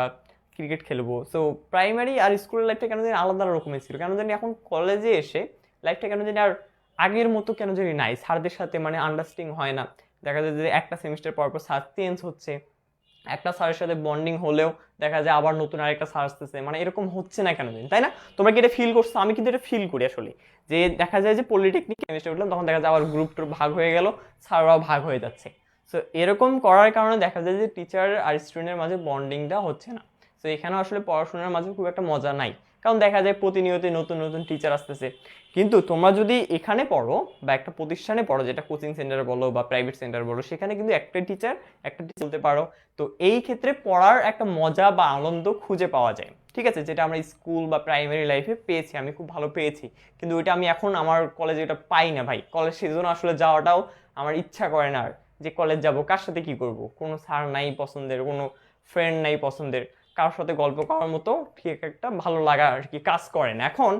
ক্রিকেট খেলবো। সো প্রাইমারি আর স্কুলের লাইফটা কেন জানি আলাদা রকমের ছিল, কেন জানি এখন কলেজে এসে লাইফটা কেন জানি আর আগের মতো কেন জানি নাই, স্যারদের সাথে মানে আন্ডারস্ট্যান্ডিং হয় না, দেখা যায় যে একটা সেমিস্টার পর পর স্যার চেঞ্জ হচ্ছে, একটা স্যারের সাথে বন্ডিং হলেও দেখা যায় আবার নতুন আরেকটা স্যার আসতেছে, মানে এরকম হচ্ছে না কেন জানি, তাই না? তোমরা কি এটা ফিল করছো? আমি কিন্তু এটা ফিল করি আসলে, যে দেখা যায় যে পলিটেকনিক কেমিস্ট্রি উঠলাম, তখন দেখা যায় আবার গ্রুপ টুর ভাগ হয়ে গেল, স্যাররাও ভাগ হয়ে যাচ্ছে। সো এরকম করার কারণে দেখা যায় যে টিচার আর স্টুডেন্টের মাঝে বন্ডিংটা হচ্ছে না। সো এখানে আসলে পড়াশোনার মাঝে খুব একটা মজা নাই, কারণ দেখা যায় প্রতিনিয়ত নতুন নতুন টিচার আসতেছে। কিন্তু তোমরা যদি এখানে পড়ো বা একটা প্রতিষ্ঠানে পড়ো, যেটা কোচিং সেন্টার বলো বা প্রাইভেট সেন্টার বলো, সেখানে কিন্তু একটা টিচার বলতে পারো। তো এই ক্ষেত্রে পড়ার একটা মজা বা আনন্দ খুঁজে পাওয়া যায়, ঠিক আছে, যেটা আমরা স্কুল বা প্রাইমারি লাইফে পেয়েছি, আমি খুব ভালো পেয়েছি। কিন্তু ওইটা আমি এখন আমার কলেজে এটা পাই না ভাই, কলেজ সেজন্য আসলে যাওয়াটাও আমার ইচ্ছা করে না আর, যে কলেজ যাব কার সাথে কি করব, কোনো স্যার নাই পছন্দের, কোনো ফ্রেন্ড নাই পছন্দের, কারোর সাথে গল্প করার মতো ঠিক একটা ভালো লাগা আর কি কাজ করে না। এখন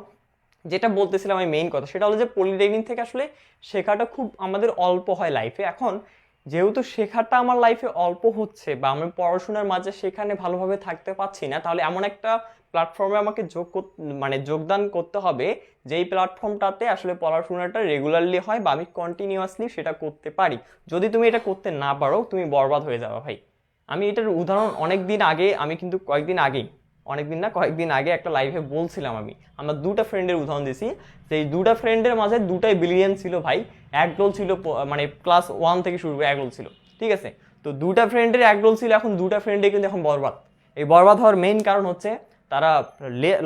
যেটা বলতেছিলাম আমি মেইন কথা, সেটা হলো যে পলিটেকনিক থেকে আসলে শেখাটা খুব আমাদের অল্প হয় লাইফে। এখন যেহেতু শেখাটা আমার লাইফে অল্প হচ্ছে বা আমি পড়াশোনার মাঝে সেখানে ভালোভাবে থাকতে পারছি না, তাহলে এমন একটা প্ল্যাটফর্মে আমাকে মানে যোগদান করতে হবে যেই প্ল্যাটফর্মটাতে আসলে পড়াশোনাটা রেগুলারলি হয় বা আমি কন্টিনিউয়াসলি সেটা করতে পারি। যদি তুমি এটা করতে না পারো তুমি বরবাদ হয়ে যাবে ভাই। আমি এটার উদাহরণ অনেক দিন আগে, আমি কিন্তু কয়েকদিন আগে একটা লাইভে বলছিলাম। আমার দুটা ফ্রেন্ডের উদাহরণ দিছি, যে এই দুটা ফ্রেন্ডের মাঝে দুটাই বিলিয়ন ছিল ভাই। একদল ছিল মানে ক্লাস 1 থেকে শুরু করে একদল ছিল, ঠিক আছে? তো দুটা ফ্রেন্ডের একদল ছিল, এখন দুটা ফ্রেন্ডে কিন্তু এখন বরবাদ। এই বরবাদ হওয়ার মেইন কারণ হচ্ছে তারা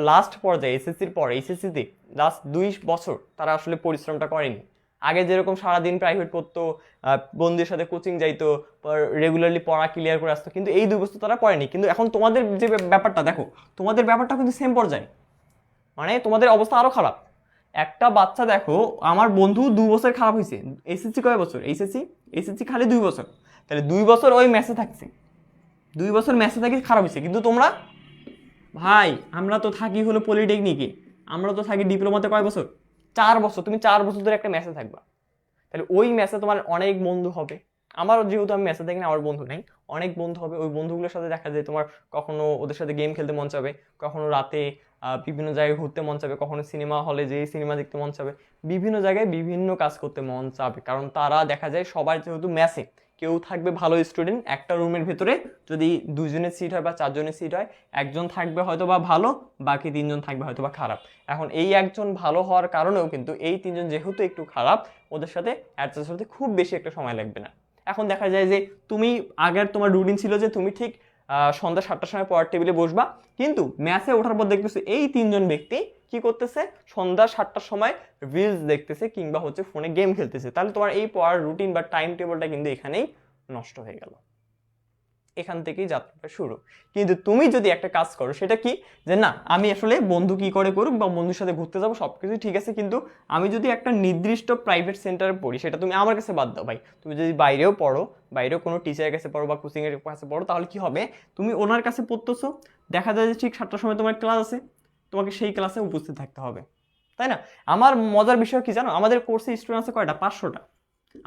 লাস্ট পর্যায়ে এসএসসির পর, এইচএসসিতে লাস্ট 2 বছর তারা আসলে পরিশ্রমটা করেনি। আগে যেরকম সারাদিন প্রাইভেট পড়তো, বন্ধুদের সাথে কোচিং যাইতো, রেগুলারলি পড়া ক্লিয়ার করে আসতো, কিন্তু এই 2 বছর তারা করেনি। কিন্তু এখন তোমাদের যে ব্যাপারটা দেখো, তোমাদের ব্যাপারটা কিন্তু সেম পর্যায়ে, মানে তোমাদের অবস্থা আরো খারাপ। একটা বাচ্চা দেখো, আমার বন্ধু 2 বছর খারাপ হয়েছে। এসএসসি কয় বছর? এসএসসি খালি 2 বছর। তাহলে 2 বছর ওই মেসে থাকছে, 2 বছর মেসে থাকি খারাপ হয়েছে। কিন্তু তোমরা ভাই, আমরা তো থাকি হলো পলিটেকনিকে, আমরা তো থাকি ডিপ্লোমাতে কয় বছর? 4 বছর। তুমি 4 বছর ধরে একটা মেসে থাকবা, তাহলে ওই ম্যাচে তোমার অনেক বন্ধু হবে। আমার যেহেতু আমি ম্যাচে থাকি না, আমার বন্ধু নেই, অনেক বন্ধু হবে। ওই বন্ধুগুলোর সাথে দেখা যায় তোমার কখনো ওদের সাথে গেম খেলতে মন চাবে, কখনো রাতে বিভিন্ন জায়গায় ঘুরতে মন চাবে, কখনো সিনেমা হলে যেয়ে সিনেমা দেখতে মন চাবে, বিভিন্ন জায়গায় বিভিন্ন কাজ করতে মন চাবে। কারণ তারা দেখা যায় সবার যেহেতু ম্যাচে কেউ থাকবে ভালো স্টুডেন্ট, একটা রুমের ভেতরে যদি 2জনের সিট হয় বা 4জনের সিট হয়, একজন থাকবে হয়তো বা ভালো, বাকি 3জন থাকবে হয়তো বা খারাপ। এখন এই একজন ভালো হওয়ার কারণেও কিন্তু এই 3জন যেহেতু একটু খারাপ, ওদের সাথে অ্যাডজাস্ট হতে খুব বেশি একটা সময় লাগবে না। এখন দেখা যায় যে তুমি আগের তোমার রুটিন ছিল যে তুমি ঠিক সন্ধ্যা 7টার সময় পড়ার টেবিলে বসবা, কিন্তু ম্যাচে ওঠার পর দেখতেছে এই 3জন ব্যক্তি কি করতেছে, সন্ধ্যা 7টার সময় রিলস দেখতেছে কিংবা হচ্ছে ফোনে গেম খেলতেছে। তাহলে তোমার এই পড়ার রুটিন বা টাইম টেবিলটা কিন্তু এখানেই নষ্ট হয়ে গেল। এখান থেকেই যাত্রাটা শুরু। কিন্তু তুমি যদি একটা কাজ করো, সেটা কি, যে না আমি আসলে বন্ধু কি করে করুক বা বন্ধুর সাথে ঘুরতে যাবো সবকিছু ঠিক আছে, কিন্তু আমি যদি একটা নির্দিষ্ট প্রাইভেট সেন্টারে পড়ি, সেটা তুমি আমার কাছে বাদ দাও ভাই, তুমি যদি বাইরেও পড়ো, বাইরেও কোনো টিচারের কাছে পড়ো বা কোচিং এর কাছে পড়ো, তাহলে কি হবে, তুমি ওনার কাছে পড়তেছো, দেখা যায় যে ঠিক 7টার সময় তোমার ক্লাস আছে, তোমাকে সেই ক্লাসে উপস্থিত থাকতে হবে, তাই না? আমার মজার বিষয় কি জানো, আমাদের কোর্সে স্টুডেন্ট আছে কয়টা? 500টা।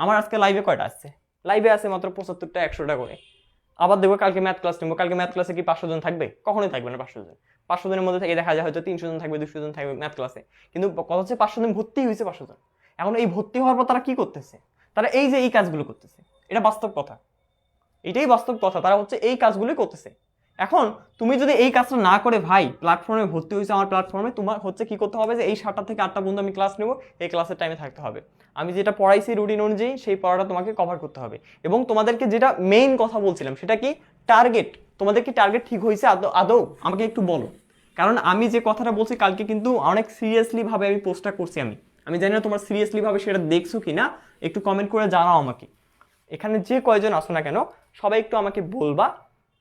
আমার আজকে লাইভে কয়টা আসছে? লাইভে আছে মাত্র 75টা, 100টা করে। আবার দেখবো কালকে ম্যাথ ক্লাস নেবো, কালকে ম্যাথ ক্লাসে কি 500 জন থাকবে? কখনোই থাকবে না 500 জন। 500 জনের মধ্যে থেকে দেখা যায় হয়তো 300 জন থাকবে, 200 জন থাকবে ম্যাথ ক্লাসে। কিন্তু কথা হচ্ছে 500 জন ভর্তি হয়েছে 500 জন। এখন এই ভর্তি হওয়ার পর তারা কি করতেছে? তারা এই যে এই কাজগুলো করতেছে, এটা বাস্তব কথা, এটাই বাস্তব কথা, তারা হচ্ছে এই কাজগুলোই করতেছে। এখন তুমি যদি এই কাজটা না করে ভাই প্ল্যাটফর্মে ভর্তি হয়েছে, আমার প্ল্যাটফর্মে তোমার হচ্ছে কি করতে হবে, যে এই 7টা থেকে 8টা পর্যন্ত আমি ক্লাস নেবো, এই ক্লাসের টাইমে থাকতে হবে, আমি যেটা পড়াইছি রুটিন অনুযায়ী সেই পড়াটা তোমাকে কভার করতে হবে। এবং তোমাদেরকে যেটা মেইন কথা বলছিলাম সেটা কি, টার্গেট। তোমাদের কি টার্গেট ঠিক হয়েছে আদৌ? আমাকে একটু বলো। কারণ আমি যে কথাটা বলছি কালকে কিন্তু অনেক সিরিয়াসলি ভাবে আমি পোস্টটা করছি। আমি জানি না তোমার সিরিয়াসলি ভাবে সেটা দেখছো কিনা, একটু কমেন্ট করে জানাও আমাকে। এখানে যে কয়জন আসো না কেন সবাই একটু আমাকে বলবা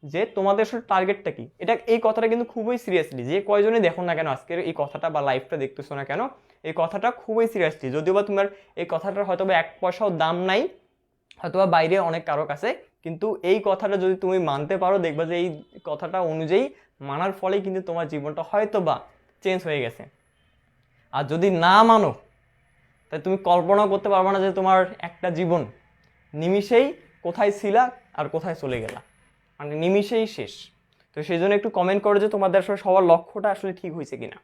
যে তোমাদের আসলে টার্গেটটা কি। এটা এই কথাটা কিন্তু খুবই সিরিয়াসলি, যে কয়জনে দেখো না কেন আজকের এই কথাটা বা লাইভটা দেখতেছো না কেন, এই কথাটা খুবই সিরিয়াসলি। যদিও বা তোমার এই কথাটার হয়তো বা 1 পয়সাও দাম নাই, হয়তো বা বাইরে অনেক কারো কাছে, কিন্তু এই কথাটা যদি তুমি মানতে পারো, দেখবা যে এই কথাটা অনুযায়ী মানার ফলেই কিন্তু তোমার জীবনটা হয়তো বা চেঞ্জ হয়ে গেছে। আর যদি না মানো, তাই তুমি কল্পনা করতে পারবে না যে তোমার একটা জীবন নিমিষেই কোথায় ছিলা আর কোথায় চলে গেলা, মানে নিমিষেই শেষ। তো সেই জন্য একটু কমেন্ট করো যে তোমাদের আসলে সবার লক্ষ্যটা আসলে ঠিক হয়েছে কিনা,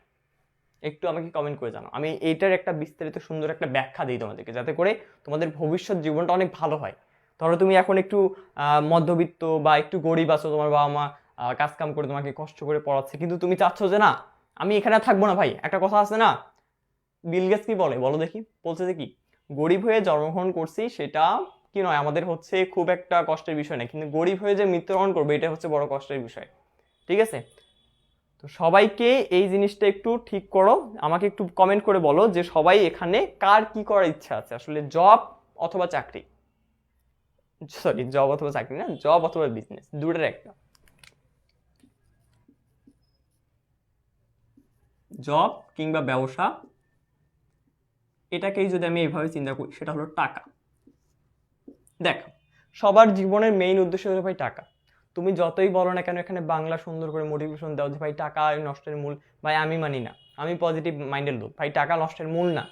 একটু আমাকে কমেন্ট করে জানাও। আমি এইটার একটা বিস্তারিত সুন্দর একটা ব্যাখ্যা দিই তোমাদেরকে, যাতে করে তোমাদের ভবিষ্যৎ জীবনটা অনেক ভালো হয়। ধরো তুমি এখন একটু মধ্যবিত্ত বা একটু গরিব আছো, তোমার বাবা মা কাজ কাম করে তোমাকে কষ্ট করে পড়াচ্ছে, কিন্তু তুমি চাচ্ছ যে না আমি এখানে থাকবো না ভাই। একটা কথা আছে না, বিল গেটস কি বলে বলো দেখি, বলছে যে কি, গরিব হয়ে জন্মগ্রহণ করছি সেটা কি নয় আমাদের হচ্ছে খুব একটা কষ্টের বিষয় না, কিন্তু গরিব হয়ে যে মৃত্যুবরণ করবে এটা হচ্ছে বড় কষ্টের বিষয়। ঠিক আছে? তো সবাইকে এই জিনিসটা একটু ঠিক করো, আমাকে একটু কমেন্ট করে বলো যে সবাই এখানে কার কি করার ইচ্ছা আছে, আসলে জব অথবা চাকরি, সরি জব অথবা চাকরি না, জব অথবা বিজনেস, দুটোর একটা। জব কিংবা ব্যবসা, এটাকেই যদি আমি এইভাবে চিন্তা করি, সেটা হলো টাকা। দেখো, সবার জীবনের মেইন উদ্দেশ্য হলো ভাই টাকা। তুমি যতই বলো না কেন এখানে বাংলা সুন্দর করে মোটিভেশন দাও যে ভাই টাকা নষ্টের মূল, ভাই আমি মানি না, আমি পজিটিভ মাইন্ডের লোক, ভাই টাকা নষ্টের মূল না,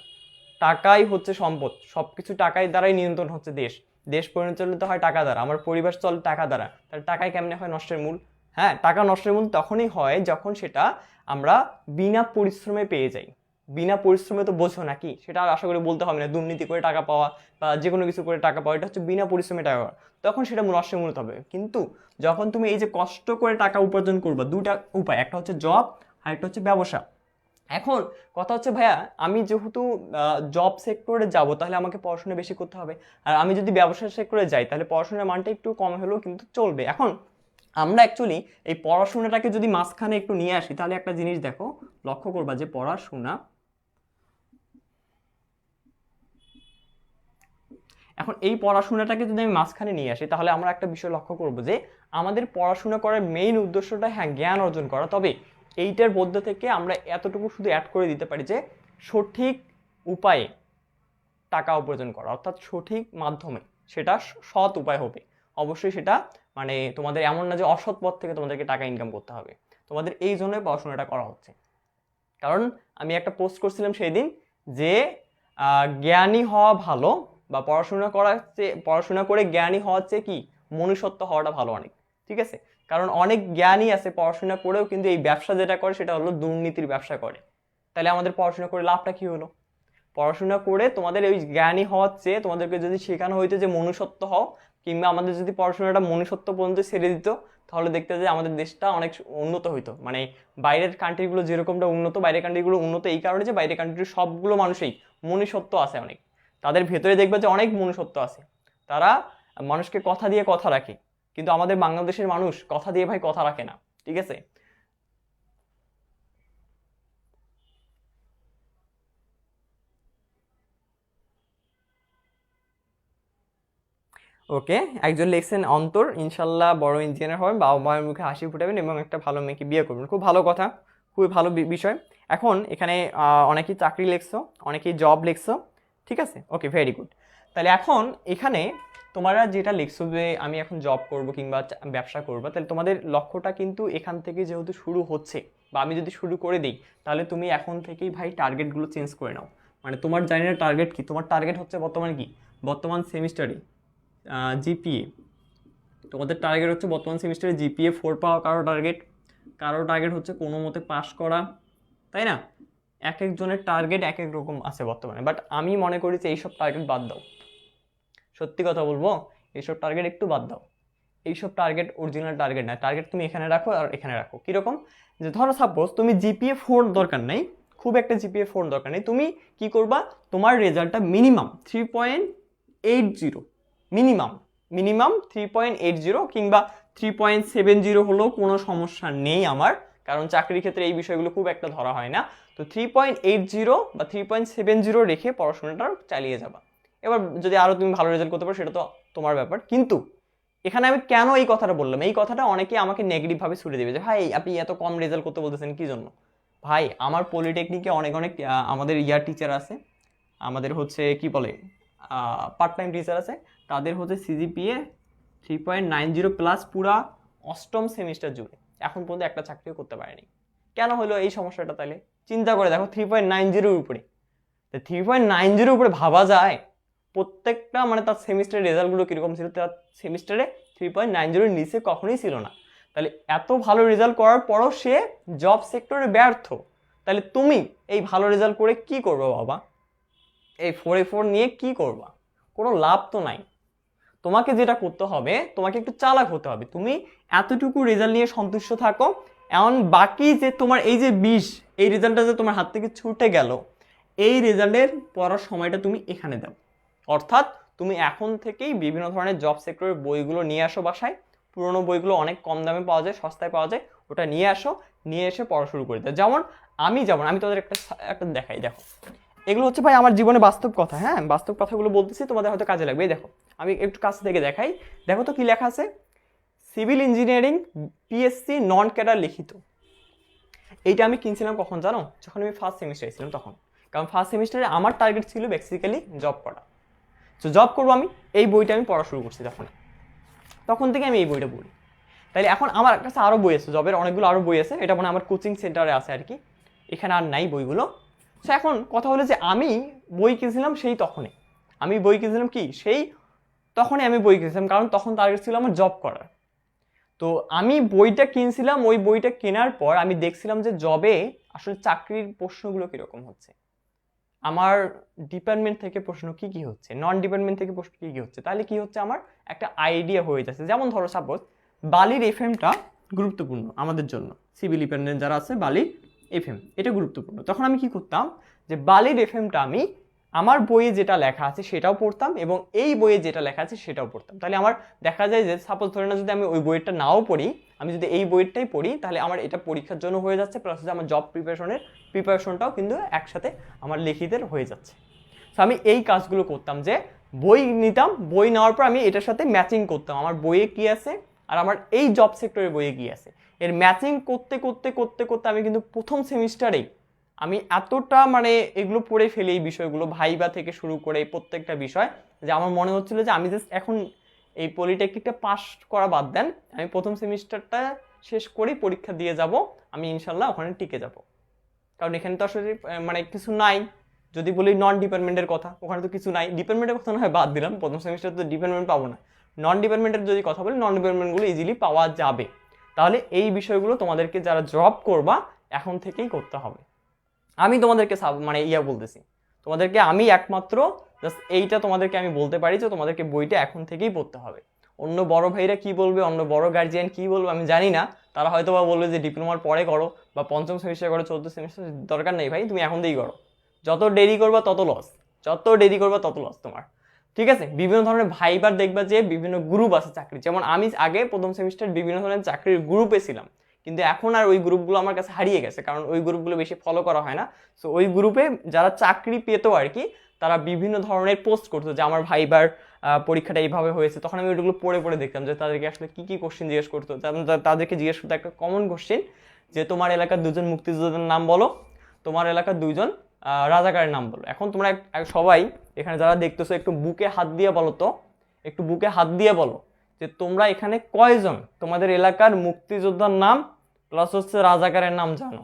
টাকাই হচ্ছে সম্পদ, সবকিছু টাকায় দ্বারাই নিয়ন্ত্রণ হচ্ছে দেশ। দেশ পরিচালিত হয় টাকা দ্বারা, আমার পরিবার চলে টাকা দ্বারা, তাহলে টাকায় কেমনে হয় নষ্টের মূল? হ্যাঁ, টাকা নষ্টের মূল তখনই হয় যখন সেটা আমরা বিনা পরিশ্রমে পেয়ে যাই। বিনা পরিশ্রমে তো বোঝো নাকি, সেটা আশা করি বলতে হবে না। দুর্নীতি করে টাকা পাওয়া বা যে কোনো কিছু করে টাকা পাওয়া, এটা হচ্ছে বিনা পরিশ্রমে টাকা পাওয়া, তখন সেটা নষ্টের মূল হবে। কিন্তু যখন তুমি এই যে কষ্ট করে টাকা উপার্জন করবা, দুটা উপায়, একটা হচ্ছে জব আর একটা হচ্ছে ব্যবসা। এখন কথা হচ্ছে ভাইয়া, আমি যেহেতু জব সেক্টরে যাব, তাহলে আমাকে পড়াশোনা বেশি করতে হবে। আর আমি যদি ব্যবসা সেক্টরে যাই, তাহলে পড়াশোনার মানটা একটু কম হলেও কিন্তু চলবে। এখন আমরা অ্যাকচুয়ালি এই পড়াশোনাটাকে যদি মাঝখানে একটু নিয়ে আসি, তাহলে একটা জিনিস দেখো, লক্ষ্য করবা যে পড়াশোনা, এখন এই পড়াশোনাটাকে যদি আমি মাঝখানে নিয়ে আসি, তাহলে আমরা একটা বিষয় লক্ষ্য করবো যে আমাদের পড়াশোনা করার মেইন উদ্দেশ্যটা হ্যাঁ জ্ঞান অর্জন করা। তবে এইটার মধ্যে থেকে আমরা এতটুকু শুধু অ্যাড করে দিতে পারি যে সঠিক উপায়ে টাকা উপার্জন করা, অর্থাৎ সঠিক মাধ্যমে, সেটা সৎ উপায় হবে অবশ্যই। সেটা মানে তোমাদের এমন না যে অসৎ পথ থেকে তোমাদেরকে টাকা ইনকাম করতে হবে। তোমাদের এই জন্যই পড়াশোনাটা করা হচ্ছে। কারণ আমি একটা পোস্ট করছিলাম সেই দিন যে জ্ঞানী হওয়া ভালো, বা পড়াশোনা করে জ্ঞানী হওয়ার চেয়ে কি মনুষ্যত্ব হওয়াটা ভালো অনেক, ঠিক আছে? কারণ অনেক জ্ঞানী আছে পড়াশোনা করেও কিন্তু এই ব্যবসা যেটা করে সেটা হলো দুর্নীতির ব্যবসা করে। তাহলে আমাদের পড়াশোনা করে লাভটা কি হলো? পড়াশোনা করে তোমাদের ওই জ্ঞানী হওয়ার চেয়ে তোমাদেরকে যদি শেখানো হইতো যে মনুষ্যত্ব হও, কিংবা আমাদের যদি পড়াশোনাটা মনুষ্যত্ব পর্যন্ত ছেড়ে দিত, তাহলে দেখতে যে আমাদের দেশটা অনেক উন্নত হইতো। মানে বাইরের কান্ট্রিগুলো যেরকমটা উন্নত, বাইরের কান্ট্রিগুলো উন্নত এই কারণে যে বাইরের কান্ট্রির সবগুলো মানুষই মনুষ্যত্ব আছে অনেক, তাদের ভেতরে দেখবে যে অনেক মনুষ্যত্ব আছে, তারা মানুষকে কথা দিয়ে কথা রাখে। কিন্তু আমাদের বাংলাদেশের মানুষ কথা দিয়ে ভাই কথা রাখে না, ঠিক আছে? ওকে, একজন লিখছেন অন্তর ইনশাল্লাহ বড় ইঞ্জিনিয়ার হবেন, বাবা মায়ের মুখে হাসি ফুটাবেন এবং একটা ভালো মেয়েকে বিয়ে করবেন। খুব ভালো কথা, খুবই ভালো বিষয়। এখন এখানে অনেকেই চাকরি লিখছো, অনেকেই জব লিখছো, ঠিক আছে? ওকে, ভেরি গুড। তাহলে এখন এখানে তোমরা যেটা লিখছো যে আমি এখন জব করব কিংবা ব্যবসা করবো, তাহলে তোমাদের লক্ষ্যটা কিন্তু এখান থেকে যেহেতু শুরু হচ্ছে, বা আমি যদি শুরু করে দিই, তাহলে তুমি এখন থেকেই ভাই টার্গেটগুলো চেঞ্জ করে নাও। মানে তোমার জানি না টার্গেট কি, তোমার টার্গেট হচ্ছে বর্তমানে কি, বর্তমান সেমিস্টারে জিপিএ, তোমাদের টার্গেট হচ্ছে বর্তমান সেমিস্টারে জিপিএ 4 পাওয়া কারো টার্গেট হচ্ছে কোনো মতে পাস করা, তাই না? এক একজনের টার্গেট এক এক রকম আছে বর্তমানে। বাট আমি মনে করি যে এইসব টার্গেট বাদ দাও, সত্যি কথা বলবো, এইসব টার্গেট একটু বাদ দাও। এইসব টার্গেট অরিজিনাল টার্গেট না। টার্গেট তুমি এখানে রাখো আর এখানে রাখো। কীরকম? যে ধরো সাপোজ তুমি জিপিএ 4 দরকার নেই, খুব একটা জিপিএ 4 দরকার নেই, তুমি কি করবা, তোমার রেজাল্টটা মিনিমাম 3.80, মিনিমাম 3.80 কিংবা 3.70 হলেও কোনো সমস্যা নেই আমার, কারণ চাকরির ক্ষেত্রে এই বিষয়গুলো খুব একটা ধরা হয় না। তো 3.80 বা 3.70 রেখে পড়াশোনাটা চালিয়ে যাবা। এবার যদি আরও তুমি ভালো রেজাল্ট করতে পারো সেটা তো তোমার ব্যাপার। কিন্তু এখানে আমি কেন এই কথাটা বললাম, এই কথাটা অনেকে আমাকে নেগেটিভভাবে ছুড়ে দেবে যে ভাই আপনি এত কম রেজাল্ট করতে বলতেছেন কি জন্য? ভাই আমার পলিটেকনিকে অনেক অনেক আমাদের ইয়ার টিচার আছে, আমাদের হচ্ছে কি বলে পার্ট টাইম টিচার আছে, তাদের হচ্ছে সিজিপিএ 3.90 প্লাস পুরা অষ্টম সেমিস্টার জুড়ে এখন পর্যন্ত একটা চাকরিও করতে পারেনি। কেন হলো এই সমস্যাটা? তাহলে চিন্তা করে দেখো, 3.90 উপরে, 3.90 উপরে ভাবা যায় প্রত্যেকটা মানে তার সেমিস্টারের রেজাল্টগুলো কীরকম ছিল? তার সেমিস্টারে 3.90 নিচে কখনোই ছিল না। তাহলে এত ভালো রেজাল্ট করার পরও সে জব সেক্টরে ব্যর্থ। তাহলে তুমি এই ভালো রেজাল্ট করে কি করবে বাবা? এই 4A4 নিয়ে কি করবা? কোনো লাভ তো নাই। তোমাকে যেটা করতে হবে, তোমাকে একটু চালাক হতে হবে। তুমি এতটুকু রেজাল্ট নিয়ে সন্তুষ্ট থাকো, এমন বাকি যে তোমার এই যে 20, এই রেজাল্টটা যে তোমার হাত থেকে ছুটে গেল, এই রেজাল্টের পড়ার সময়টা তুমি এখানে দাও। অর্থাৎ তুমি এখন থেকেই বিভিন্ন ধরনের জব সেক্টরের বইগুলো নিয়ে আসো বাসায়, পুরোনো বইগুলো অনেক কম দামে পাওয়া যায়, সস্তায় পাওয়া যায়, ওটা নিয়ে আসো, নিয়ে এসে পড়া শুরু করে দাও। যেমন আমি তোদের একটা দেখাই, দেখো এগুলো হচ্ছে ভাই আমার জীবনে বাস্তব কথা। হ্যাঁ, বাস্তব কথাগুলো বলতেছি, তোমাদের হয়তো কাজে লাগবে। দেখো আমি একটু কাছ থেকে দেখাই, দেখো তো কি লেখা আছে, civil engineering PSC non cadre লিখিত। এইটা আমি কিনছিলাম কখন জানো? যখন আমি ফার্স্ট সেমিস্টারে ছিলাম তখন। কারণ ফার্স্ট সেমিস্টারে আমার টার্গেট ছিল বেসিক্যালি জব করা। তো জব করবো আমি, এই বইটা আমি পড়া শুরু করছি তখন থেকে আমি এই বইটা পড়ি। তাইলে এখন আমার কাছে আরও বই আছে, জবের অনেকগুলো আরও বই আছে, এটা মানে আমার কোচিং সেন্টারে আছে আর কি, এখানে আর নাই বইগুলো। সো এখন কথা হলো যে আমি বই কিনছিলাম সেই তখনই, আমি বই কিনছিলাম কি সেই তখনই আমি বই কিনছিলাম, কারণ তখন টার্গেট ছিল আমার জব করার। তো আমি বইটা কিনছিলাম, ওই বইটা কেনার পর আমি দেখছিলাম যে জবে আসলে চাকরির প্রশ্নগুলো কীরকম হচ্ছে, আমার ডিপার্টমেন্ট থেকে প্রশ্ন কি কি হচ্ছে, নন ডিপার্টমেন্ট থেকে প্রশ্ন কি কি হচ্ছে। তাহলে কি হচ্ছে, আমার একটা আইডিয়া হয়ে যাচ্ছে। যেমন ধরো সাপোজ বালির এফএমটা গুরুত্বপূর্ণ আমাদের জন্য, সিভিল ডিপার্টমেন্ট যারা আছে বালির এফএম এটা গুরুত্বপূর্ণ। তখন আমি কি করতাম, যে বালির এফএমটা আমি আমার বইয়ে যেটা লেখা আছে সেটাও পড়তাম এবং এই বইয়ে যেটা লেখা আছে সেটাও পড়তাম। তাহলে আমার দেখা যায় যে সাপোজ ধরে না যদি আমি ওই বইটা নাও পড়ি, আমি যদি এই বইটাই পড়ি, তাহলে আমার এটা পরীক্ষার জন্য হয়ে যাচ্ছে, প্লাস আমার জব প্রিপারেশনটাও কিন্তু একসাথে আমার লিখিতের হয়ে যাচ্ছে। তো আমি এই কাজগুলো করতাম, যে বই নিতাম, বই নেওয়ার পর আমি এটার সাথে ম্যাচিং করতাম আমার বইয়ে কি আছে আর আমার এই জব সেক্টরের বইয়ে কি আছে, এর ম্যাচিং করতে করতে করতে করতে আমি কিন্তু প্রথম সেমিস্টারেই আমি এতটা মানে এগুলো পড়ে ফেলি, এই বিষয়গুলো ভাইবা থেকে শুরু করে প্রত্যেকটা বিষয়, যে আমার মনে হচ্ছিল যে আমি জাস্ট এখন এই পলিটেকনিকটা পাস করা বাদ দেন, আমি প্রথম সেমিস্টারটা শেষ করেই পরীক্ষা দিয়ে যাব, আমি ইনশাল্লাহ ওখানে টিকে যাব। কারণ এখানে তো আসলে মানে কিছু নাই। যদি বলি নন ডিপার্টমেন্টের কথা, ওখানে তো কিছু নাই। ডিপার্টমেন্টের কথা না হয় বাদ দিলাম, প্রথম সেমিস্টার তো ডিপার্টমেন্ট পাবো না। নন ডিপার্টমেন্টের যদি কথা বলি, নন ডিপার্টমেন্টগুলো ইজিলি পাওয়া যাবে। তাহলে এই বিষয়গুলো তোমাদেরকে যারা জব করবা এখন থেকেই করতে হবে। আমি তোমাদেরকে মানে বলতেছি, তোমাদেরকে আমি একমাত্র জাস্ট এইটা তোমাদেরকে আমি বলতে পারি যে তোমাদেরকে বইটা এখন থেকেই পড়তে হবে। অন্য বড় ভাইরা কি বলবে, অন্য বড় গার্জিয়ান কি বলবে আমি জানি না, তারা হয়তো বা বলবে যে ডিপ্লোমার পরে করো বা পঞ্চম সেমিস্টার করো, চতুর্থ সেমিস্টার, দরকার নেই ভাই, তুমি এখন থেকেই করো। যত দেরি করবা তত লস, যত দেরি করবা তত লস তোমার, ঠিক আছে। বিভিন্ন ধরনের ভাইবার দেখবা যে বিভিন্ন গ্রুপ আছে চাকরি, যেমন আমি আগে প্রথম সেমিস্টার বিভিন্ন ধরনের চাকরির গ্রুপে ছিলাম, কিন্তু এখন আর ওই গ্রুপগুলো আমার কাছে হারিয়ে গেছে, কারণ ওই গ্রুপগুলো বেশি ফলো করা হয় না। সো ওই গ্রুপে যারা চাকরি পেত আর কি, তারা বিভিন্ন ধরনের পোস্ট করতো যে আমার ভাইবার পরীক্ষাটা এইভাবে হয়েছে, তখন আমি ওইগুলো পড়ে পড়ে দেখতাম যে তাদেরকে আসলে কি কি কোশ্চেন জিজ্ঞেস করতো। তাদেরকে জিজ্ঞেস করতো একটা কমন কোশ্চেন, যে তোমার এলাকার দুজন মুক্তিযোদ্ধার নাম বলো, তোমার এলাকার দুইজন রাজাকারের নাম বলো। এখন তোমরা সবাই এখানে যারা দেখতেছো একটু বুকে হাত দিয়ে বলো তো, একটু বুকে হাত দিয়ে বলো যে তোমরা এখানে কয়জন তোমাদের এলাকার মুক্তিযোদ্ধার নাম প্লাস হচ্ছে রাজাকারের নাম জানো।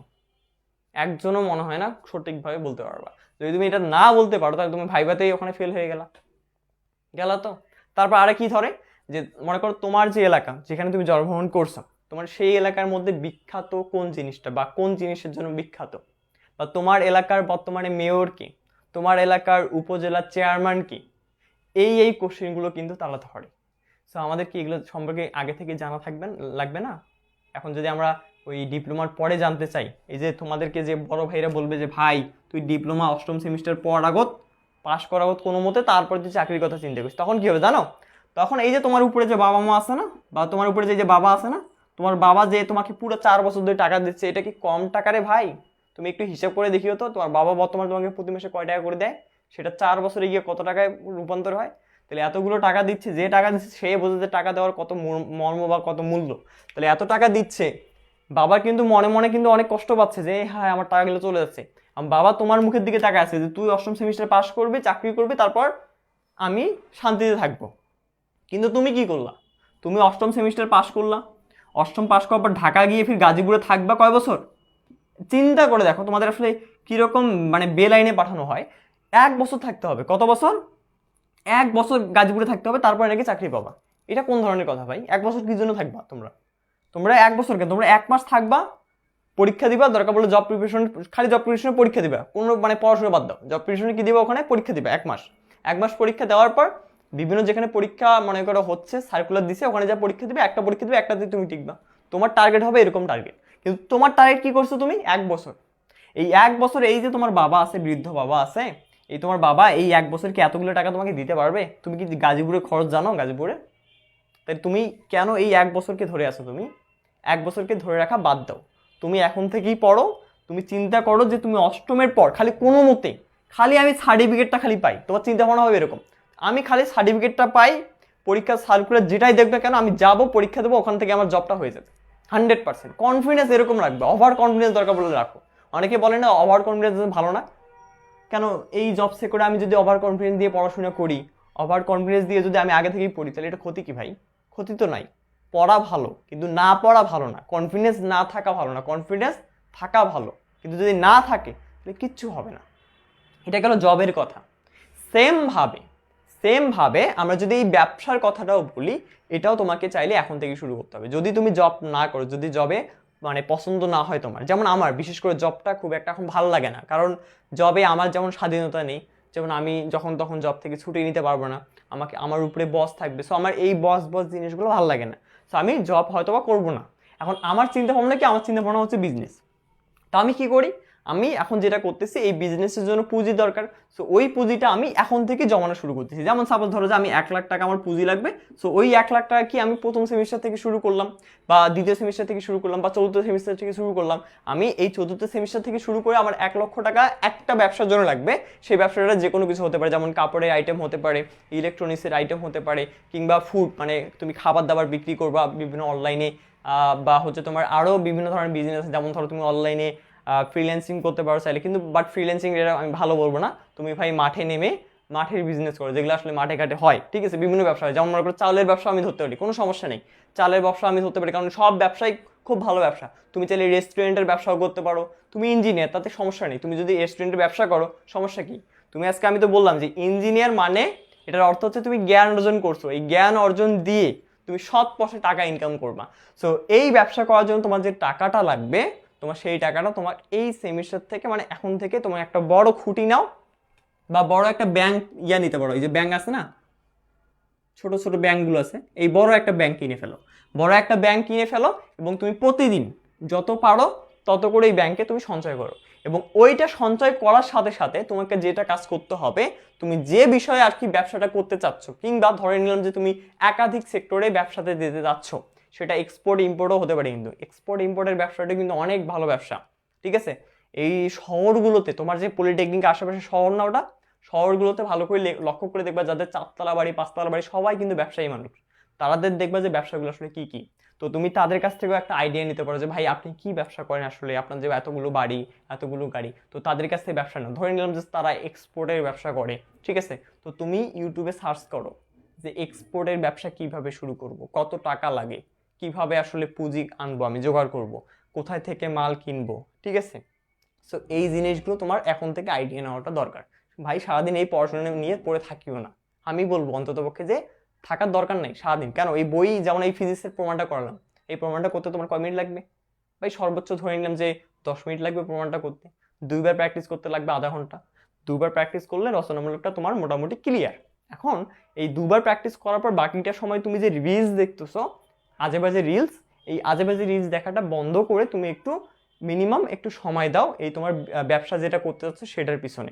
একজনও মনে হয় না সঠিকভাবে বলতে পারবা। যদি তুমি এটা না বলতে পারো তাহলে তুমি ভাইবাতেই ওখানে ফেল হয়ে গেলা তো। তারপর আরে কি ধরে, যে মনে করো তোমার যে এলাকা যেখানে তুমি জন্মগ্রহণ করছো, তোমার সেই এলাকার মধ্যে বিখ্যাত কোন জিনিসটা বা কোন জিনিসের জন্য বিখ্যাত, বা তোমার এলাকার বর্তমানে মেয়র কি, তোমার এলাকার উপজেলার চেয়ারম্যান কি, এই কোশ্চেনগুলো কিন্তু তারা ধরে। সো আমাদের কি এগুলো সম্পর্কে আগে থেকে জানা লাগবে না? এখন যদি আমরা ওই ডিপ্লোমার পরে জানতে চাই, এই যে তোমাদেরকে যে বড় ভাইরা বলবে যে ভাই তুই ডিপ্লোমা অষ্টম সেমিস্টার পর আগত পাশ করা আগত কোনো মতে, তারপর তুই চাকরির কথা চিন্তা করিস, তখন কি হবে জানো? তখন এই যে তোমার উপরে যে বাবা মা আছে না, বা তোমার উপরে যে বাবা আছে না, তোমার বাবা যে তোমাকে পুরো 4 বছর ধরে টাকা দিচ্ছে, এটা কি কম টাকা রে ভাই? তুমি একটু হিসাব করে দেখিও তো, তোমার বাবা বর্তমানে তোমাকে প্রতি মাসে কয় টাকা করে দেয়, সেটা 4 বছরে গিয়ে কত টাকায় রূপান্তর হয়। তাহলে এতগুলো টাকা দিচ্ছে, যে টাকা দিচ্ছে সে বোঝে যে টাকা দেওয়ার কত মর্ম বা কত মূল্য। তাহলে এত টাকা দিচ্ছে, বাবা কিন্তু মনে মনে কিন্তু অনেক কষ্ট পাচ্ছে যে হ্যাঁ আমার টাকাগুলো চলে যাচ্ছে। বাবা তোমার মুখের দিকে টাকা আছে যে তুই অষ্টম সেমিস্টার পাস করবি, চাকরি করবি, তারপর আমি শান্তিতে থাকবো। কিন্তু তুমি কি করলা? তুমি অষ্টম সেমিস্টার পাস করলা, অষ্টম পাস করার পর ঢাকা গিয়ে ফির গাজীপুরে থাকবা কয় বছর? চিন্তা করে দেখো তোমাদের আসলে কিরকম মানে বেলাইনে পাঠানো হয়। 1 বছর থাকতে হবে, কত বছর? 1 বছর গাজীপুরে থাকতে হবে, তারপরে নাকি চাকরি পাবা। এটা কোন ধরনের কথা ভাই? 1 বছর কি জন্য থাকবা তোমরা? তোমরা 1 বছর কেন, তোমরা 1 মাস থাকবা, পরীক্ষা দিবা, দরকার পড়লে জব প্রিপারেশন, খালি জব প্রিপারেশনের পরীক্ষা দিবা, কোনো মানে পড়াশোনা বাদ দাও, জব প্রিপারেশনে কি দিবা, ওখানে পরীক্ষা দিবা 1 মাস। 1 মাস পরীক্ষা দেওয়ার পর বিভিন্ন যেখানে পরীক্ষা মনে করো হচ্ছে, সার্কুলার দিছে, ওখানে যা পরীক্ষা দিবে, একটা পরীক্ষা দিবে, একটাতে তুমি টিকবা। তোমার টার্গেট হবে এরকম টার্গেট, কিন্তু তোমার টার্গেট কি করছো তুমি? 1 বছর। এই 1 বছর এই যে তোমার বাবা আছে, বৃদ্ধ বাবা আছে, এই তোমার বাবা এই 1 বছর কি এতগুলো টাকা তোমাকে দিতে পারবে? তুমি কি গাজীপুরে খরচ জানো গাজীপুরে? তাই তুমি কেন এই 1 বছরকে ধরে আছো? তুমি 1 বছরকে ধরে রাখা বাদ দাও, তুমি এখন থেকেই পড়ো। তুমি চিন্তা করো যে তুমি অষ্টমের পর খালি কোনো মতে খালি আমি সার্টিফিকেটটা খালি পাই, তোমার চিন্তা ভাবনা হবে এরকম, আমি খালি সার্টিফিকেটটা পাই, পরীক্ষার সার্কুলার যেটাই দেখবে কেন আমি যাবো, পরীক্ষা দেবো, ওখান থেকে আমার জবটা হয়ে যাবে 100%। কনফিডেন্স এরকম রাখবে, ওভার কনফিডেন্স দরকার বলে রাখো। অনেকে বলে না ওভার কনফিডেন্স ভালো না, কেন এই জব সেক্টরে আমি যদি ওভার কনফিডেন্স দিয়ে পড়াশোনা করি, ওভার কনফিডেন্স দিয়ে যদি আমি আগে থেকেই পড়ি, তাহলে এটা ক্ষতি কি ভাই? ক্ষতি তো নাই। পড়া ভালো কিন্তু না পড়া ভালো না, কনফিডেন্স না থাকা ভালো না, কনফিডেন্স থাকা ভালো, কিন্তু যদি না থাকে তাহলে কিচ্ছু হবে না। এটা গেল জবের কথা। সেম ভাবে আমরা যদি এই ব্যবসার কথাটাও বলি, এটাও তোমাকে চাইলে এখন থেকে শুরু করতে হবে। যদি তুমি জব না করো, যদি জবে মানে পছন্দ না হয় তোমার, যেমন আমার বিশেষ করে জবটা খুব একটা এখন ভালো লাগে না, কারণ জবে আমার যেমন স্বাধীনতা নেই, যেমন আমি যখন তখন জব থেকে ছুটি নিতে পারবো না, আমাকে আমার উপরে বস থাকবে, সো আমার এই বস জিনিসগুলো ভালো লাগে না, সো আমি জব হয়তো বা করবো না। এখন আমার চিন্তা ভাবনা কি, আমার চিন্তা ভাবনা হচ্ছে বিজনেস। তা আমি কি করি, আমি এখন যেটা করতেছি, এই বিজনেসের জন্য পুঁজি দরকার, সো ওই পুঁজিটা আমি এখন থেকে জমানো শুরু করতেছি। যেমন সাপোজ ধরো যে আমি 1 লাখ টাকা আমার পুঁজি লাগবে, সো ওই 1 লাখ টাকা কি আমি প্রথম সেমিস্টার থেকে শুরু করলাম, বা দ্বিতীয় সেমিস্টার থেকে শুরু করলাম, বা চতুর্থ সেমিস্টার থেকে শুরু করলাম। আমি এই চতুর্থ সেমিস্টার থেকে শুরু করে আমার 1 লক্ষ টাকা একটা ব্যবসার জন্য লাগবে। সেই ব্যবসাটা যে কোনো কিছু হতে পারে, যেমন কাপড়ের আইটেম হতে পারে, ইলেকট্রনিক্সের আইটেম হতে পারে, কিংবা ফুড মানে তুমি খাবার দাবার বিক্রি করবা বিভিন্ন অনলাইনে, বা হচ্ছে তোমার আরও বিভিন্ন ধরনের বিজনেস আছে, যেমন ধরো তুমি অনলাইনে ফ্রিল্যান্সিং করতে পারো চাইলে, কিন্তু বাট ফ্রিল্যান্সিং এটা আমি ভালো বলবো না, তুমি ভাই মাঠে নেমে মাঠের বিজনেস করো, যেগুলো আসলে মাঠে ঘাটে হয়, ঠিক আছে। বিভিন্ন ব্যবসা হয়, যেমন মনে করো চালের ব্যবসা আমি ধরতে পারি, কোনো সমস্যা নেই, চালের ব্যবসা আমি ধরতে পারি, কারণ সব ব্যবসাই খুব ভালো ব্যবসা। তুমি চাইলে রেস্টুরেন্টের ব্যবসাও করতে পারো, তুমি ইঞ্জিনিয়ার, তাতে সমস্যা নেই। তুমি যদি রেস্টুরেন্টের ব্যবসা করো, সমস্যা কি? তুমি আজকে আমি তো বললাম যে ইঞ্জিনিয়ার মানে এটার অর্থ হচ্ছে তুমি জ্ঞান অর্জন করছো, এই জ্ঞান অর্জন দিয়ে তুমি সৎ পথে টাকা ইনকাম করবা। সো এই ব্যবসা করার জন্য তোমার যে টাকাটা লাগবে, তোমার সেই টাকাটা তোমার এই সেমিস্টার থেকে মানে এখন থেকে তোমার একটা বড় খুঁটি নাও, বা বড় একটা ব্যাংক নিতে পারো। এই যে ব্যাংক আছে না, ছোট ছোট ব্যাংকগুলো আছে, এই বড় একটা ব্যাংক কিনে ফেলো, বড় একটা ব্যাংক কিনে ফেলো, এবং তুমি প্রতিদিন যত পারো তত করে এই ব্যাংকে তুমি সঞ্চয় করো। এবং ওইটা সঞ্চয় করার সাথে সাথে তোমাকে যেটা কাজ করতে হবে, তুমি যে বিষয়ে আর কি ব্যবসাটা করতে চাচ্ছ, কিংবা ধরে নিলাম যে তুমি একাধিক সেক্টরে ব্যবসাতে যেতে যাচ্ছ, সেটা এক্সপোর্ট ইম্পোর্টও হতে পারে, কিন্তু এক্সপোর্ট ইম্পোর্টের ব্যবসাটা কিন্তু অনেক ভালো ব্যবসা, ঠিক আছে। এই শহরগুলোতে, তোমার যে পলিটেকনিক আশেপাশে শহর না ওটা, শহরগুলোতে ভালো করে লক্ষ্য করে দেখবা, যাদের 4 তলা বাড়ি 5 তলা বাড়ি সবাই কিন্তু ব্যবসায়ী মানুষ, তাদের দেখবা যে ব্যবসাগুলো আসলে কি কি। তো তুমি তাদের কাছ থেকেও একটা আইডিয়া নিতে পারো যে ভাই আপনি কি ব্যবসা করেন আসলে, আপনার যে এতগুলো বাড়ি এতগুলো গাড়ি, তো তাদের কাছ থেকে ব্যবসা না, ধরে নিলাম যে তারা এক্সপোর্টের ব্যবসা করে, ঠিক আছে। তো তুমি ইউটিউবে সার্চ করো যে এক্সপোর্টের ব্যবসা কিভাবে শুরু করব, কত টাকা লাগে, কিভাবে আসলে পুঁজি আনবো, আমি জোগাড় করব, কোথায় থেকে মাল কিনবো, ঠিক আছে। সো এই জিনিসগুলো তোমার এখন থেকে আইডিয়া নেওয়াটা দরকার। ভাই সারাদিন এই পড়াশোনা নিয়ে পড়ে থাকিও না, আমি বলবো অন্ততপক্ষে যে থাকার দরকার নেই সারাদিন। কেন, এই বই যেমন এই ফিজিক্সের প্রমাণটা করলাম, এই প্রমাণটা করতে তোমার কয় মিনিট লাগবে? ভাই সর্বোচ্চ ধরে নিলাম যে 10 মিনিট লাগবে প্রমাণটা করতে, 2বার প্র্যাকটিস করতে লাগবে আধা ঘন্টা, 2বার প্র্যাকটিস করলে রচনামূলকটা তোমার মোটামুটি ক্লিয়ার। এখন এই 2বার প্র্যাকটিস করার পর বাকিটা সময় তুমি যে রিলস দেখতেছো, আজেবাজে রিলস, এই আজেবাজে রিলস দেখাটা বন্ধ করে তুমি একটু মিনিমাম একটু সময় দাও এই তোমার ব্যবসা যেটা করতে যাচ্ছে সেটার পিছনে,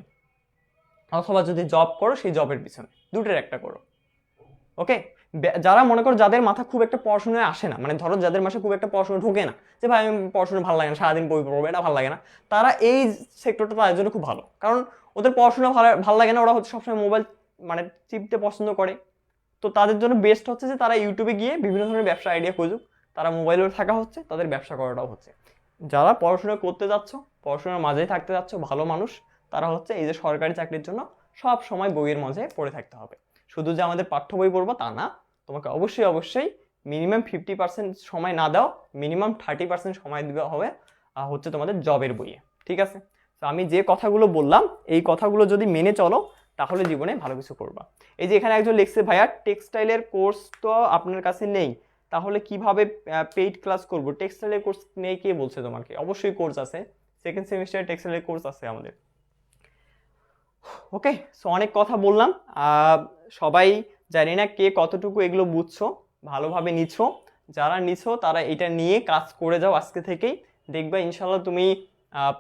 অথবা যদি জব করো সেই জবের পিছনে, দুটোর একটা করো, ওকে। যারা মনে করো যাদের মাথা খুব একটা পড়াশোনায় আসে না, মানে ধরো যাদের মাসে খুব একটা পড়াশোনা ঢোকে না, যে ভাই আমি পড়াশোনা ভালো লাগে না, সারাদিন বই পড়বো, এটা ভালো লাগে না, তারা এই সেক্টরটা তাদের জন্য খুব ভালো, কারণ ওদের পড়াশোনা ভালো লাগে না, ওরা হচ্ছে সবসময় মোবাইল মানে চিপতে পছন্দ করে। তো তাদের জন্য বেস্ট হচ্ছে যে তারা ইউটিউবে গিয়ে বিভিন্ন ধরনের ব্যবসা আইডিয়া খুঁজুক, তারা মোবাইলেও থাকা হচ্ছে, তাদের ব্যবসা করাটাও হচ্ছে। যারা পড়াশোনা করতে যাচ্ছ, পড়াশোনার মাঝেই থাকতে যাচ্ছ, ভালো মানুষ, তারা হচ্ছে এই যে সরকারি চাকরির জন্য সব সময় বইয়ের মাঝে পড়ে থাকতে হবে। শুধু যে আমাদের পাঠ্য বই পড়বো তা না, তোমাকে অবশ্যই অবশ্যই মিনিমাম 50% সময় না দাও, মিনিমাম 30% সময় দিতে হবে হচ্ছে তোমাদের জবের বইয়ে, ঠিক আছে। তো আমি যে কথাগুলো বললাম এই কথাগুলো যদি মেনে চলো, তাহলে জীবনে ভালো কিছু করবা। এই যে এখানে একজন লিখছে ভাইয়া টেক্সটাইলের কোর্স তো আপনার কাছে নেই, তাহলে কিভাবে পেইড ক্লাস করব? টেক্সটাইলের কোর্স নেই কে বলছে তোমাকে? অবশ্যই কোর্স আছে, সেকেন্ড সেমিস্টারে টেক্সটাইলের কোর্স আছে আমাদের। ওকে, সো অনেক কথা বললাম, সবাই জানি না কে কতটুকু এগুলো বুঝছো, ভালোভাবে নিছো, যারা নিছো তারা এটা নিয়ে কাজ করে যাও আজকে থেকেই, দেখবে ইনশাল্লাহ তুমি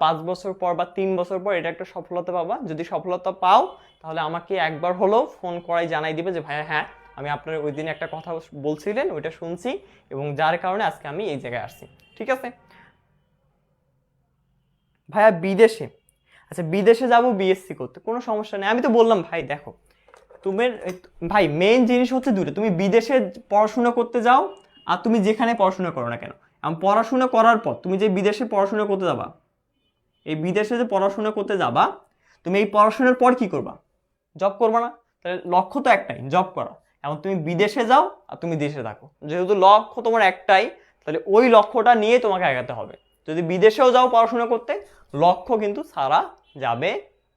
5 বছর পর বা 3 বছর পর এটা একটা সফলতা পাবা। যদি সফলতা পাও তাহলে আমাকে একবার হলেও ফোন করাই জানাই দিবে যে ভাইয়া হ্যাঁ আমি আপনার ওই দিন একটা কথা বলছিলেন ওইটা শুনছি, এবং যার কারণে আজকে আমি এই জায়গায় আসছি, ঠিক আছে। ভাইয়া বিদেশে, আচ্ছা বিদেশে যাবো বিএসসি করতে, কোনো সমস্যা নেই। আমি তো বললাম ভাই দেখো তুমি, ভাই মেইন জিনিস হচ্ছে দুটো, তুমি বিদেশে পড়াশোনা করতে যাও আর তুমি যেখানে পড়াশোনা করো না কেন, পড়াশোনা করার পর তুমি যে বিদেশে পড়াশোনা করতে যাবা, এই বিদেশে যে পড়াশোনা করতে যাবা, তুমি এই পড়াশোনার পর কি করবা? জব করবা না? তাহলে লক্ষ্য তো একটাই, জব করা। এখন তুমি বিদেশে যাও আর তুমি দেশে থাকো, যেহেতু লক্ষ্য তোমার একটাই, তাহলে ওই লক্ষ্যটা নিয়ে তোমাকে আগাতে হবে। যদি বিদেশেও যাও পড়াশোনা করতে, লক্ষ্য কিন্তু ছাড়া যাবে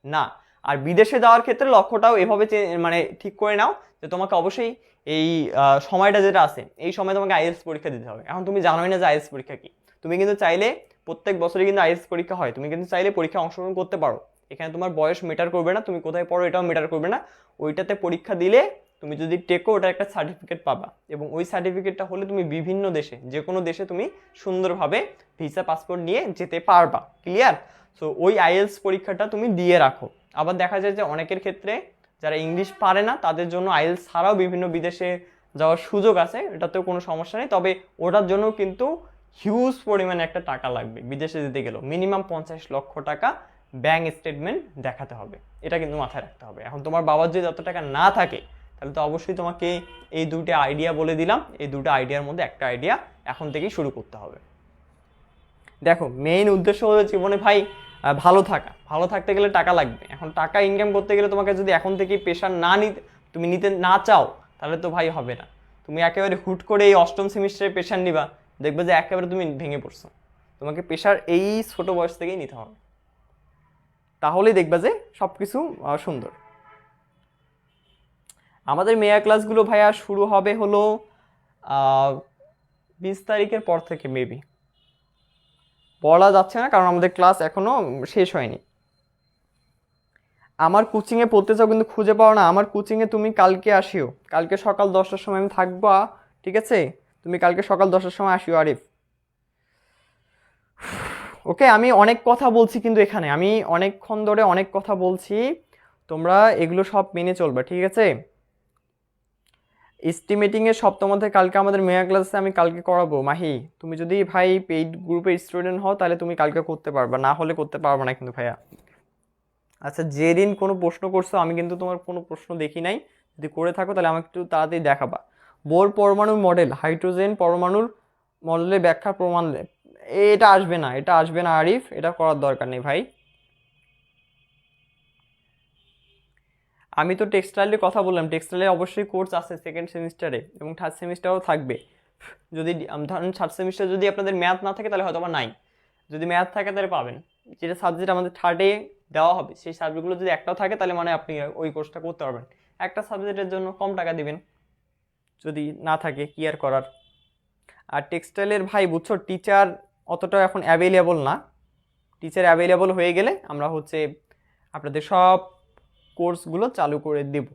না। আর বিদেশে যাওয়ার ক্ষেত্রে লক্ষ্যটাও এভাবে মানে ঠিক করে নাও যে তোমাকে অবশ্যই এই সময়টা যেটা আছে এই সময় তোমাকে আইএলটিএস পরীক্ষা দিতে হবে। এখন তুমি জানোই না যে আইএলটিএস পরীক্ষা কি, তুমি কিন্তু চাইলে প্রত্যেক বছরই কিন্তু আইএলটিএস পরীক্ষা হয়, তুমি কিন্তু চাইলে পরীক্ষা অংশগ্রহণ করতে পারো। এখানে তোমার বয়স ম্যাটার করবে না, তুমি কোথায় পড়ো এটাও ম্যাটার করবে না। ওইটাতে পরীক্ষা দিলে তুমি যদি টেকো ওটা একটা সার্টিফিকেট পাবা, এবং ওই সার্টিফিকেটটা হলে তুমি বিভিন্ন দেশে, যে কোনো দেশে তুমি সুন্দরভাবে ভিসা পাসপোর্ট নিয়ে যেতে পারবা। ক্লিয়ার? সো ওই আইএলটিএস পরীক্ষাটা তুমি দিয়ে রাখো। আবার দেখা যায় যে অনেকের ক্ষেত্রে যারা ইংলিশ পারে না তাদের জন্য আইএলটিএস ছাড়াও বিভিন্ন বিদেশে যাওয়ার সুযোগ আছে, এটাতেও কোনো সমস্যা নেই। তবে ওটার জন্য কিন্তু হিউজ পরিমাণে একটা টাকা লাগবে, বিদেশে যেতে গেলেও মিনিমাম 50 লক্ষ টাকা ব্যাংক স্টেটমেন্ট দেখাতে হবে, এটা কিন্তু মাথায় রাখতে হবে। এখন তোমার বাবার যদি যত টাকা না থাকে তাহলে তো অবশ্যই তোমাকে এই দুটো আইডিয়া বলে দিলাম, এই দুটো আইডিয়ার মধ্যে একটা আইডিয়া এখন থেকেই শুরু করতে হবে। দেখো মেইন উদ্দেশ্য হলো জীবনে ভাই ভালো থাকা, ভালো থাকতে গেলে টাকা লাগবে। এখন টাকা ইনকাম করতে গেলে তোমাকে যদি এখন থেকেই প্রেশার না নিতে, তুমি নিতে না চাও, তাহলে তো ভাই হবে না। তুমি একেবারে হুট করে এই অষ্টম সেমিস্টারে প্রেশার নিবা, দেখবে যে একেবারে তুমি ভেঙে পড়ছো। তোমাকে প্রেশার এই ছোট বয়স থেকেই নিতে হবে, তাহলেই দেখবা যে সব কিছু সুন্দর। আমাদের মেয়া ক্লাসগুলো ভাইয়া শুরু হবে হলো 20 তারিখের পর থেকে, মেবি বলা যাচ্ছে না কারণ আমাদের ক্লাস এখনো শেষ হয়নি। আমার কোচিংয়ে পড়তে চাও কিন্তু খুঁজে পাও না, আমার কোচিংয়ে তুমি কালকে আসিও, কালকে সকাল 10টার সময় আমি থাকবো, ঠিক আছে? তুমি কালকে সকাল 10টার সময় আসিও আরিফ। ওকে, আমি অনেক কথা বলছি কিন্তু এখানে আমি অনেকক্ষণ ধরে অনেক কথা বলছি, তোমরা এগুলো সব মেনে চলবে, ঠিক আছে? এস্টিমেটিংয়ের সব তোমাদের কালকে আমাদের মেয়া ক্লাসে আমি কালকে করাবো। মাহি, তুমি যদি ভাই পেইড গ্রুপের স্টুডেন্ট হও তাহলে তুমি কালকে করতে পারবা, না হলে করতে পারবা না কিন্তু ভাইয়া। আচ্ছা, যেদিন কোনো প্রশ্ন করছো আমি কিন্তু তোমার কোনো প্রশ্ন দেখি নাই, যদি করে থাকো তাহলে আমাকে একটু তাড়াতাড়ি দেখাবা। বোর পরমাণুর মডেল, হাইড্রোজেন পরমাণুর মডেলের ব্যাখ্যা প্রমাণ, এটা আসবে না, এটা আসবে না আরিফ, এটা করার দরকার নেই ভাই। আমি তো টেক্সটাইলের কথা বললাম, টেক্সটাইলের অবশ্যই কোর্স আছে সেকেন্ড সেমিস্টারে এবং থার্ড সেমিস্টারও থাকবে। যদি ধরেন থার্ড সেমিস্টার যদি আপনাদের ম্যাথ না থাকে তাহলে হয়তো বা নাই, যদি ম্যাথ থাকে তাহলে পাবেন। যেটা সাবজেক্ট আমাদের থার্ডে দেওয়া হবে সেই সাবজেক্টগুলো যদি একটাও থাকে তাহলে মানে আপনি ওই কোর্সটা করতে পারবেন। একটা সাবজেক্টের জন্য কম টাকা দিবেন, যদি না থাকে কি আর করার। আর টেক্সটাইলের ভাই বুঝছো টিচার অতটা এখন অ্যাভেলেবল না, টিচার অ্যাভেলেবল হয়ে গেলে আমরা হচ্ছে আপনাদের সব কোর্সগুলো চালু করে দেব।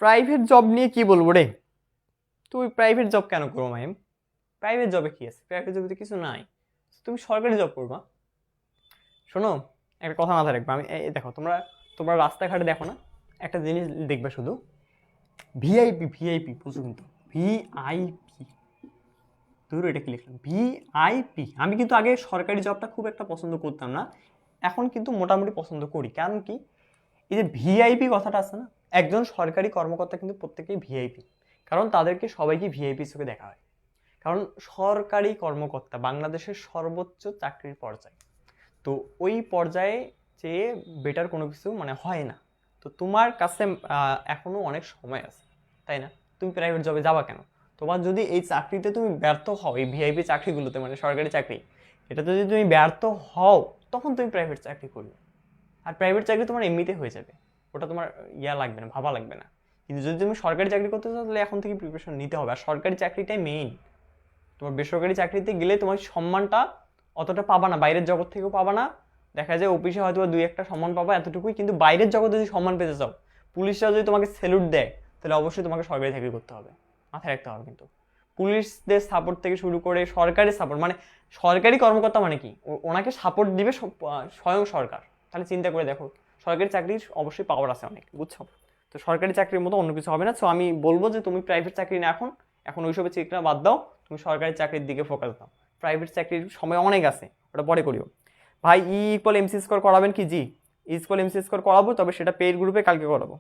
প্রাইভেট জব নিয়ে কি বলবো রে, তুই প্রাইভেট জব কেন করবো মাইম? প্রাইভেট জবে কি আছে? প্রাইভেট জবে তো কিছু নাই, তুমি সরকারি জব করবা। শোনো, একটা কথা মাথায় রাখবে, আমি এই দেখো তোমরা তোমরা রাস্তাঘাটে দেখো না, একটা জিনিস দেখবে শুধু ভিআইপি, ভিআইপি বুঝো কিন্তু ভিআইপি, ধরো এটা কি লিখলাম ভিআইপি। আমি কিন্তু আগে সরকারি জবটা খুব একটা পছন্দ করতাম না, এখন কিন্তু মোটামুটি পছন্দ করি। কারণ কি, এই যে ভিআইপি কথাটা আছে না, একজন সরকারি কর্মকর্তা কিন্তু প্রত্যেকেই ভিআইপি, কারণ তাদেরকে সবাইকে ভিআইপি চোখে দেখা হয়। কারণ সরকারি কর্মকর্তা বাংলাদেশের সর্বোচ্চ চাকরির পর্যায়ে, তো ওই পর্যায়ে চেয়ে বেটার কোনো কিছু মানে হয় না। তো তোমার কাছে এখনো অনেক সময় আছে, তাই না? তুমি প্রাইভেট জবে যাবা কেন? তোমার যদি এই চাকরিতে তুমি ব্যর্থ হও, এই ভিআইপি চাকরিগুলোতে মানে সরকারি চাকরি, এটাতে যদি তুমি ব্যর্থ হও তখন তুমি প্রাইভেট চাকরি করবে। আর প্রাইভেট চাকরি তোমার এমনিতে হয়ে যাবে, ওটা তোমার লাগবে না, ভাবা লাগবে না। কিন্তু যদি তুমি সরকারি চাকরি করতে চাও তাহলে এখন থেকে প্রিপারেশন নিতে হবে, আর সরকারি চাকরিটাই মেইন। তোমার বেসরকারি চাকরিতে গেলে তোমার সম্মানটা অতটা পাবা না, বাইরের জগৎ থেকেও পাবা না। দেখা যায় অফিসে হয়তো দুই একটা সম্মান পাবা এতটুকুই, কিন্তু বাইরের জগতে যদি সম্মান পেতে চাও, পুলিশরা যদি তোমাকে স্যালুট দেয়, তাহলে অবশ্যই তোমাকে সরকারি চাকরি করতে হবে, মাথায় রাখতে হবে। কিন্তু পুলিশদের সাপোর্ট থেকে শুরু করে সরকারি সাপোর্ট, মানে সরকারি কর্মকর্তা মানে কি, ওনাকে সাপোর্ট দিবে স্বয়ং সরকার। তাহলে চিন্তা করে দেখো, সরকারি চাকরির অবশ্যই পাওয়ার আছে অনেক, বুঝছো? তো সরকারি চাকরির মতো অন্য কিছু হবে না। সো আমি বলবো যে তুমি প্রাইভেট চাকরি না, এখন ওইসবের চিন্তা বাদ দাও, তুমি সরকারি চাকরির দিকে ফোকাস দাও। প্রাইভেট চাকরির সময় অনেক আছে, ওটা পরে করিও। ভাই ই=MC স্কোর করাবেন কি? জি, ই=MC স্কোর করাবো, তবে সেটা পেইড গ্রুপে কালকে করাবো।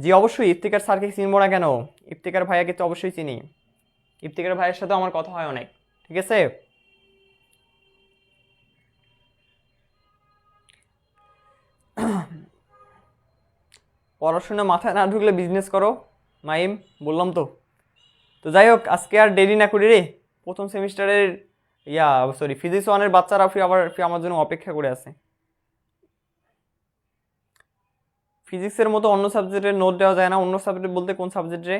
জি অবশ্যই, ইফতিকার স্যারকে চিনবো না কেন? ইফতিকার ভাইয়াকে তো অবশ্যই চিনি, ইফতিকার ভাইয়ের সাথে আমার কথা হয় অনেক, ঠিক আছে? পড়াশোনা মাথায় না ঢুকলে বিজনেস করো মাইম, বললাম তো। তো যাই হোক, আজকে আর দেরি না করি রে, প্রথম সেমিস্টারের সরি ফিজিক্স ওয়ানের বাচ্চারা আমার জন্য অপেক্ষা করে আছে। ফিজিক্সের মতো অন্য সাবজেক্টের নোট দেওয়া যায় না? অন্য সাবজেক্ট বলতে কোন সাবজেক্টে?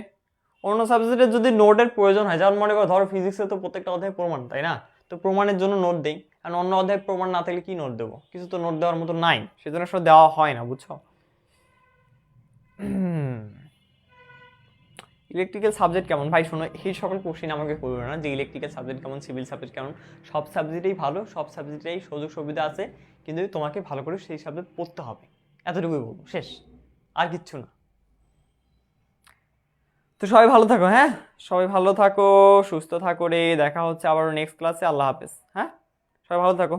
অন্য সাবজেক্টের যদি নোটের প্রয়োজন হয়, যেমন মনে করো ধরো ফিজিক্সে তো প্রত্যেকটা অধ্যায় প্রমাণ, তাই না? তো প্রমাণের জন্য নোট দেই, কারণ অন্য অধ্যায় প্রমাণ না থাকলে কি নোট দেবো? কিছু তো নোট দেওয়ার মতো নাই, সেজন্য আসলে দেওয়া হয় না, বুঝছো? ইলেকট্রিক্যাল সাবজেক্ট কেমন? ভাই শোনো, এই সকল কোশ্চিন আমাকে করবে না যে ইলেকট্রিক্যাল সাবজেক্ট কেমন, সিভিল সাবজেক্ট কেমন। সব সাবজেক্টেই ভালো, সব সাবজেক্টেই সুযোগ সুবিধা আছে, কিন্তু তোমাকে ভালো করে সেই সাবজেক্ট পড়তে হবে, এতটুকুই বলবো, শেষ, আর কিচ্ছু না। তো সবাই ভালো থাকো, হ্যাঁ, সবাই ভালো থাকো, সুস্থ থাকো রে, দেখা হচ্ছে আবার নেক্সট ক্লাসে। আল্লাহ হাফেজ, হ্যাঁ, সবাই ভালো থাকো।